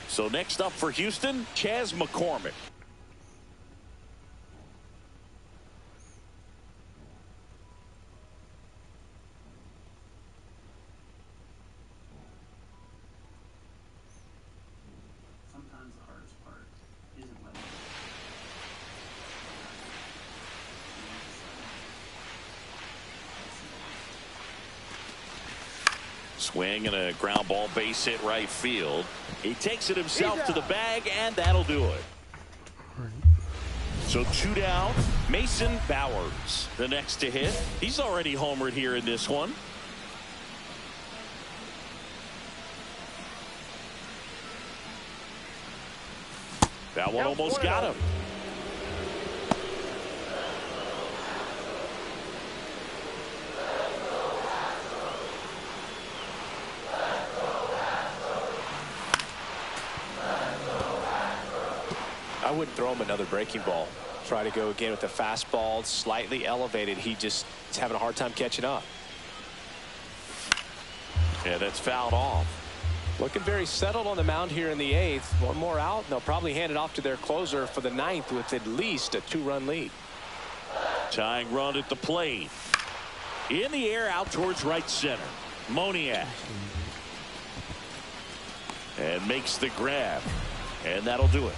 So next up for Houston, Chas McCormick. Sometimes the hardest part isn't letting go. Swing and a ground ball base hit right field. He takes it himself to the bag, and that'll do it. So 2 down. Mason Bowers, the next to hit. He's already homered here in this one. That one almost got him. I wouldn't throw him another breaking ball. Try to go again with the fastball, slightly elevated. He just is having a hard time catching up. Yeah, that's fouled off. Looking very settled on the mound here in the 8th. One more out, and they'll probably hand it off to their closer for the 9th with at least a 2-run lead. Tying run at the plate. In the air out towards right center. Moniak. And makes the grab. And that'll do it.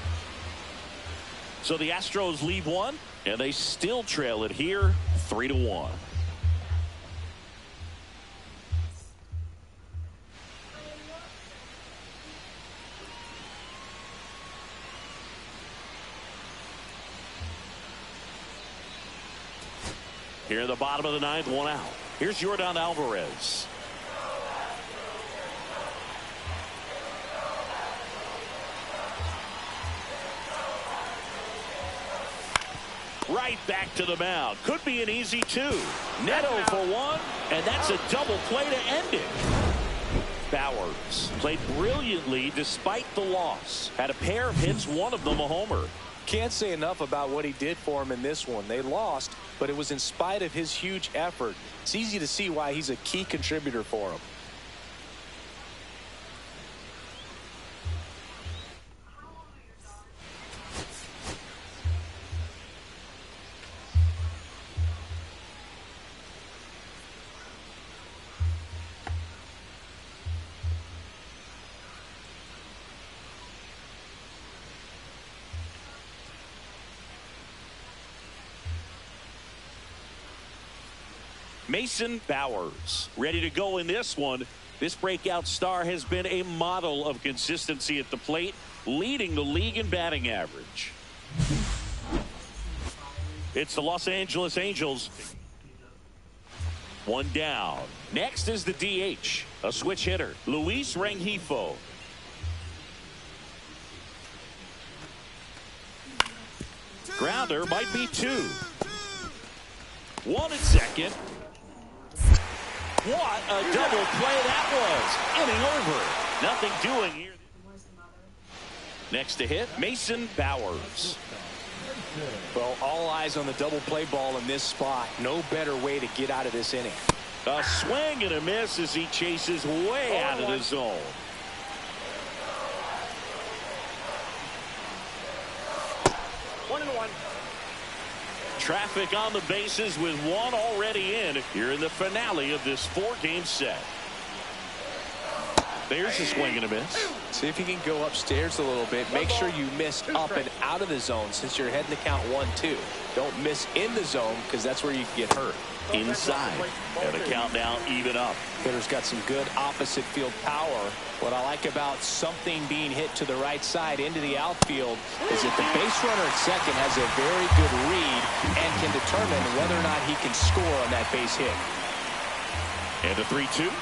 So the Astros lead one, and they still trail it here 3-1. Here in the bottom of the 9th, 1 out. Here's Yordan Alvarez. Right back to the mound. Could be an easy 2. Neto for 1, and that's a double play to end it. Bowers played brilliantly despite the loss. Had a pair of hits, one of them a homer. Can't say enough about what he did for him in this one. They lost, but it was in spite of his huge effort. It's easy to see why he's a key contributor for him. Mason Bowers ready to go in this one. This breakout star has been a model of consistency at the plate, leading the league in batting average. It's the Los Angeles Angels. 1 down. Next is the DH, a switch hitter, Luis Rengifo. Grounder might be 2. 1 at second. What a double play that was. Inning over. Nothing doing here. Next to hit, Mason Bowers. Well, all eyes on the double play ball in this spot. No better way to get out of this inning. A swing and a miss as he chases way out of the zone. One and one. Traffic on the bases with 1 already in here in the finale of this 4-game set. There's a swing and a miss. See if you can go upstairs a little bit. Make sure you miss up and out of the zone since you're heading to count 1-2. Don't miss in the zone because that's where you can get hurt. Inside. And the count now even up. Hitter's got some good opposite field power. What I like about something being hit to the right side into the outfield is that the base runner at second has a very good read and can determine whether or not he can score on that base hit. And a 3-2.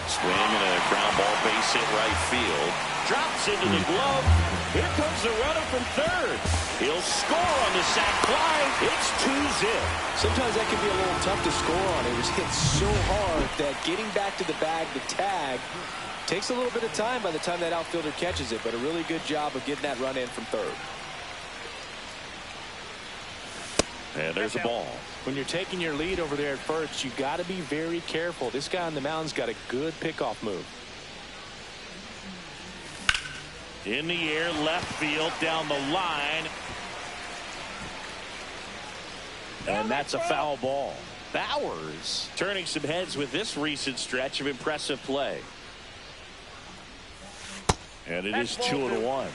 Swing and a ground ball base hit right field. Drops into the glove. Here comes the runner from third. He'll score on the sac fly. It's 2-zip. Sometimes that can be a little tough to score on. It was hit so hard that getting back to the bag, the tag, takes a little bit of time by the time that outfielder catches it, but a really good job of getting that run in from third. And there's a ball. When you're taking your lead over there at first, you got to be very careful. This guy on the mound's got a good pickoff move. In the air, left field, down the line. And that's a foul ball. Bowers turning some heads with this recent stretch of impressive play. And it is 2-1.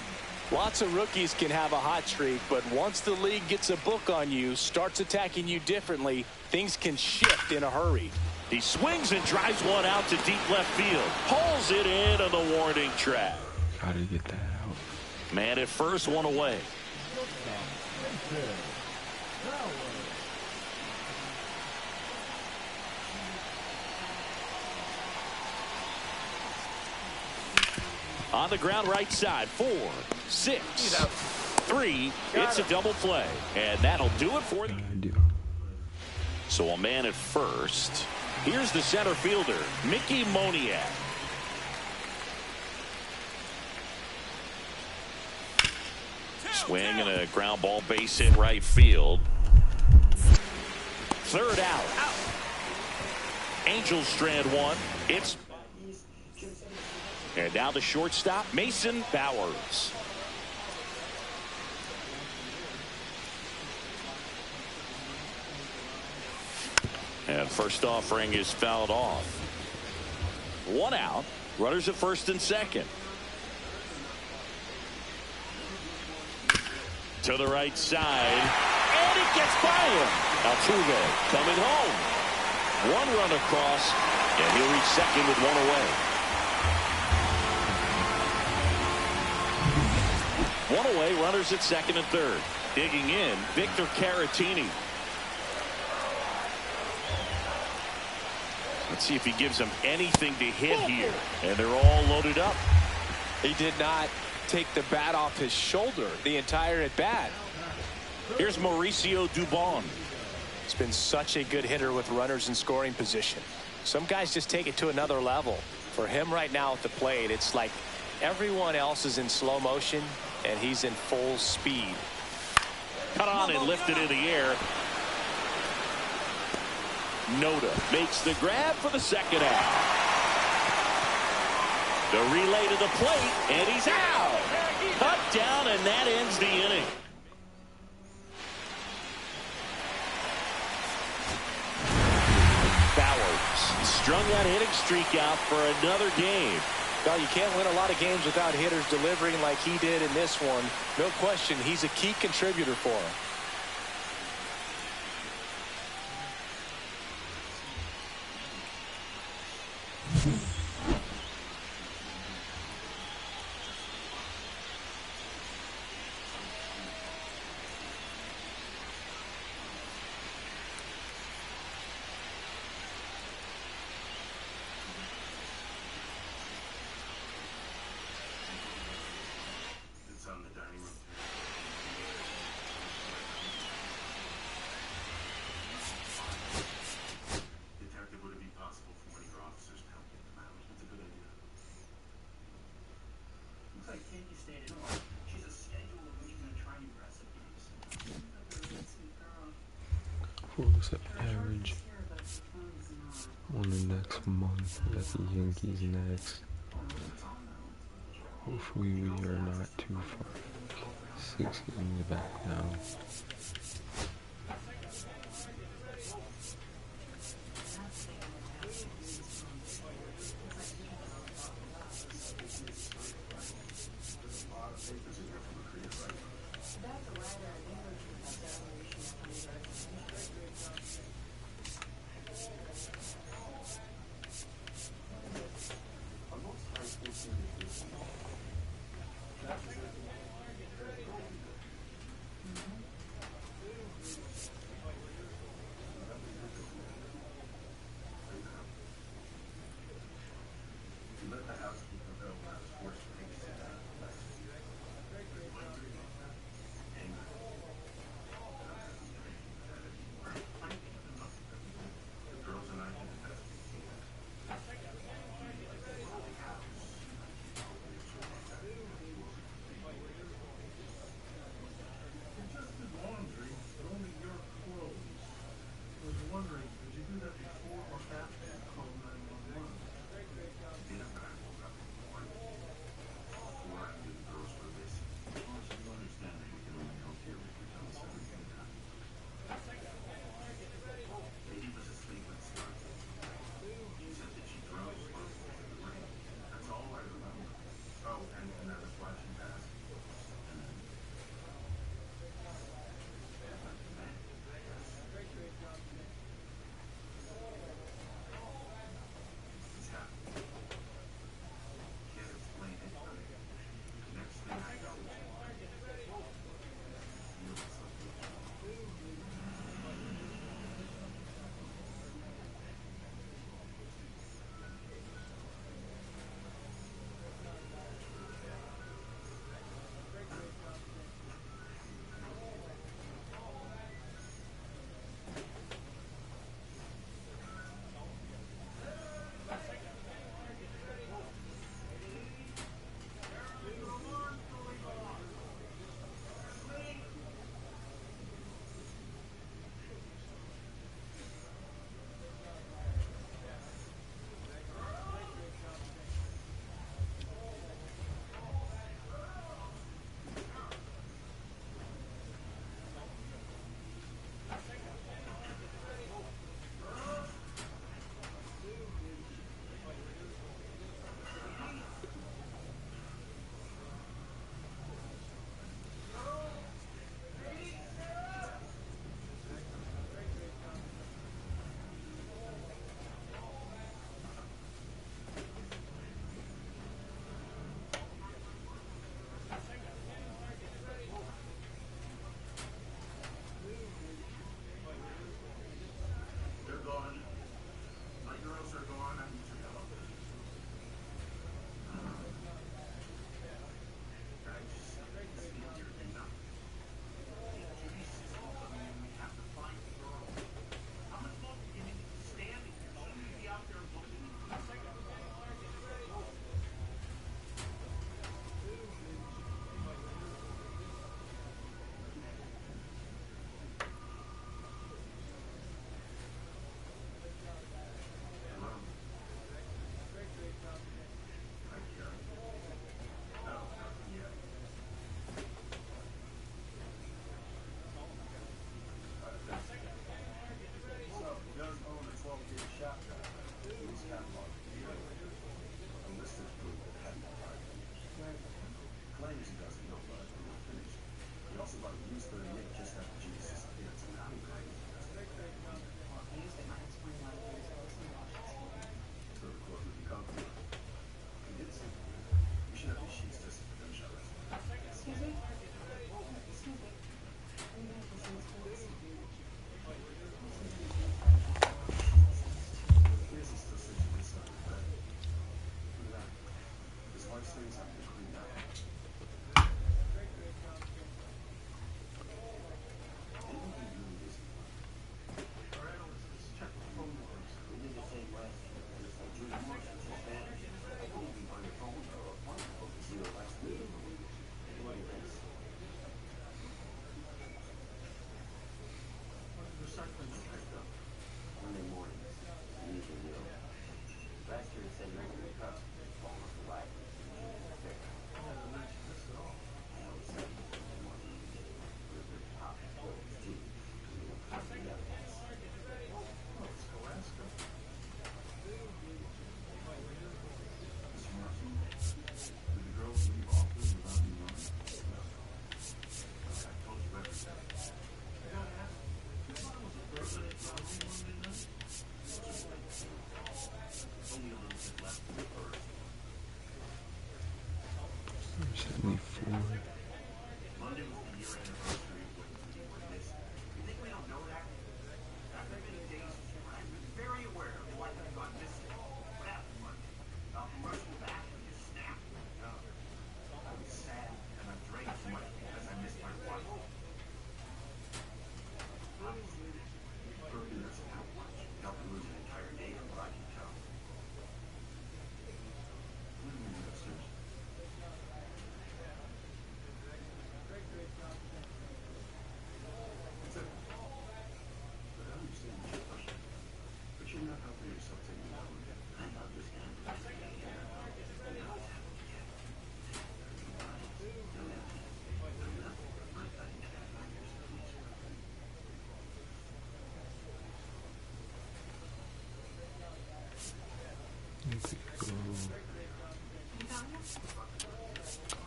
Lots of rookies can have a hot streak, but once the league gets a book on you, starts attacking you differently, things can shift in a hurry. He swings and drives one out to deep left field. Pulls it in on the warning track. How to get that out? Man at first, 1 away. On the ground right side. 4, 6, 3. It's a double play. And that'll do it for the... So a man at first. Here's the center fielder, Mickey Moniak. Swing and a ground ball, base hit right field. Third out. Angels strand one. It's... And now the shortstop, Mason Bowers. And first offering is fouled off. 1 out. Runners at first and second. To the right side. And it gets by him. Altuve coming home. 1 run across. And he'll reach second with 1 away. 1 away. Runners at second and third. Digging in, Victor Caratini. Let's see if he gives them anything to hit here. And they're all loaded up. He did not take the bat off his shoulder the entire at bat. Here's Mauricio Dubon. He's been such a good hitter with runners in scoring position. Some guys just take it to another level. For him right now at the plate, it's like everyone else is in slow motion and he's in full speed. Cut on and lifted in the air. Noda makes the grab for the second out. The relay to the plate, and he's out. Cut down, and that ends the inning. Bowers strung that hitting streak out for another game. Well, you can't win a lot of games without hitters delivering like he did in this one. No question, he's a key contributor for him. It's on the dining room. Detective, would it be possible for one of your officers to help get them out? That's a good idea. Looks like Katie stayed at home. She's a schedule of when she's going to try new recipes. For the second average on the next month at the Yankees next. Hopefully we are not too far. 6 games back now. 74. Monday was the year anniversary of when we were missing. You think we don't know that? After many days, I've been very aware of the likelihood of gone missing. What happened Monday? Malcolm rushed me back and just snapped. No. I was sad and I drank too much because I missed my wife. Honestly, Berkeley doesn't help much. He helped me lose an entire day from what I can tell. What do you mean upstairs? What's that? But I understand your question. But you're not helping yourself take me out. I love this guy.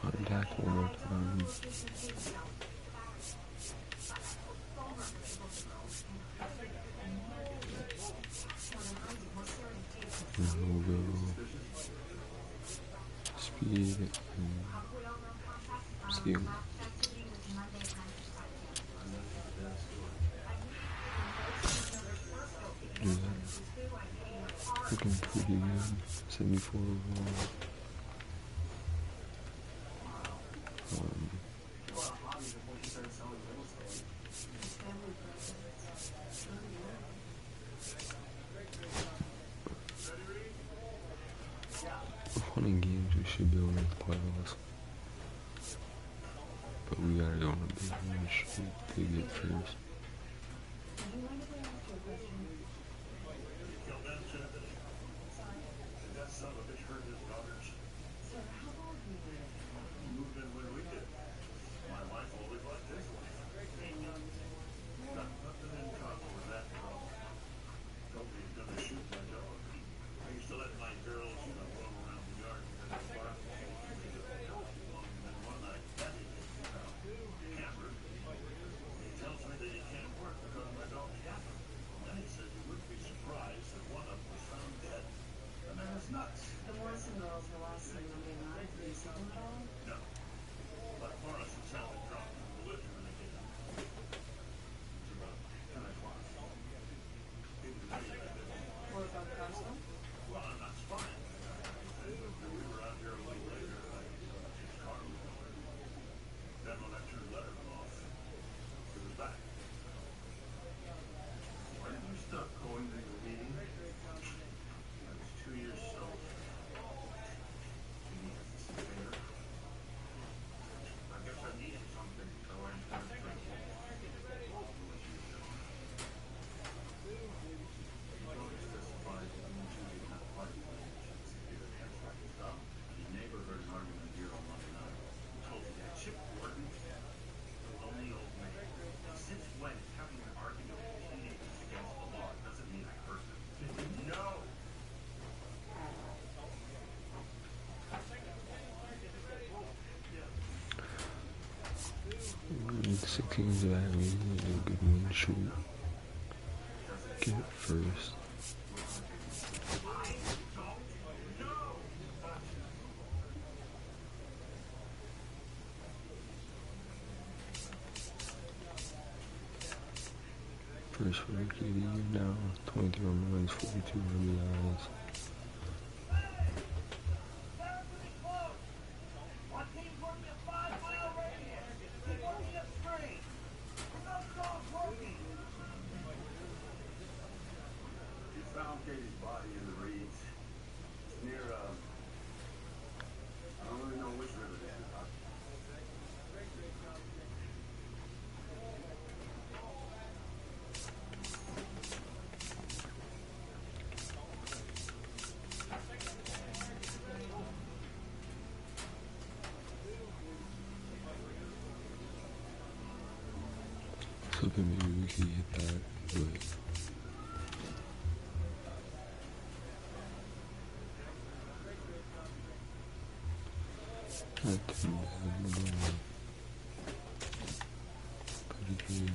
Hard attack one more time. And we'll go speed and steal. Do that. Looking pretty good. 74 overall. Winning games, we should be able to make the playoffs. But we gotta go on a big win streak to get first. That son of a bitch hurt his daughters. He moved in when we did. My wife always liked his wife. Got nothing in common with that girl. Told me he's gonna shoot my dog. I used to let my girls, roam around the yard and then bark. And then one night, Daddy gets me out. Hammered. He tells me that he can't work because my dog happened. And then he said he wouldn't be surprised that one of them was found dead. The man is nuts. The Morrison girls were last seen Monday night. Did you see them at all? No. But Morrison sounded drunk and belligerent again. It's about 10 o'clock. He was ready to bed. What about Carson? Well, I'm not spying. We were out here a little later. His car was going. Then when I turned the letter off, he was back. Why did you stop going to the meeting? I was 2 years sober. I guess I needed something, so I started drinking. His neighbor heard an argument here on Monday night. Told me that Chip Gordon, the lonely old man. Since when having an argument with teenagers against the law doesn't mean I hurt them? No! 6 games back, we need to do a good win streak. Get it first. First rookie of the year now, 23 runs, 42 RBIs. Found Katie's body in the reeds near, I don't really know which river they ended up. So maybe we can get that, but not too bad, pretty good.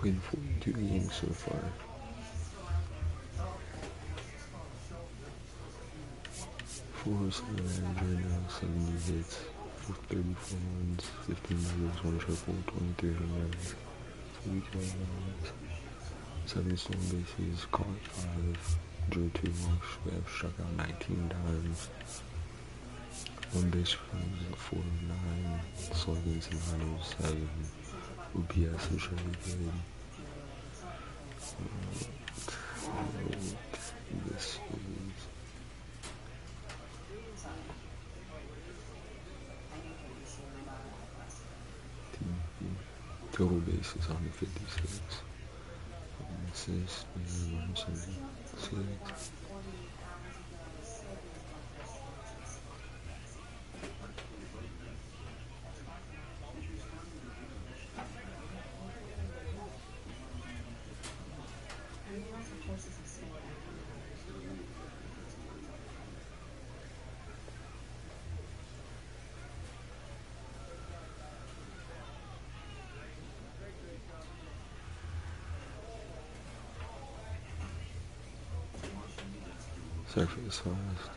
played 42 games so far. 407 average right now, 70 hits, 34 runs, 15 doubles, 1 triple, 23 home runs, 42 runs, 7 stolen bases, caught 5, drew 2 walks, we have struck out 19 times. 1 base runs, 409, sluggies 907, OPS is really good. This is total bases on the 56. Assists, 176. Sacrifice fast.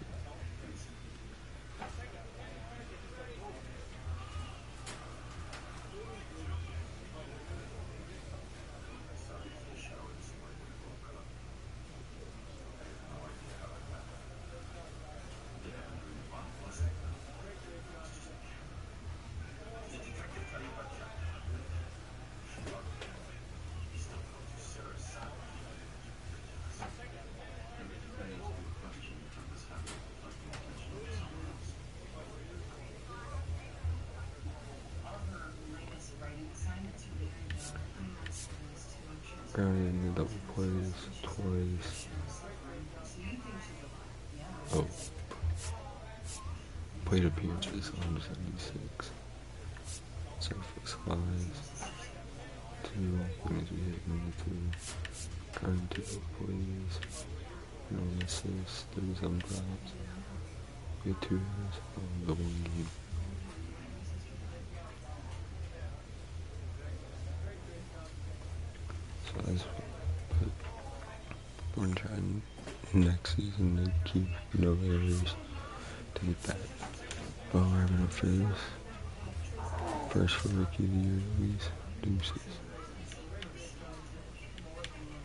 Grounded in the double plays twice. Oh. Plate appearances 176. Surface flies 2. Means we hit number 2. Grounded to double plays. No assists. 37 drops. We had 2 errors on the 1 game. We're trying next season to keep no errors to get that ball wrapping up for this. First for Rookie of the Year at least. Deuces.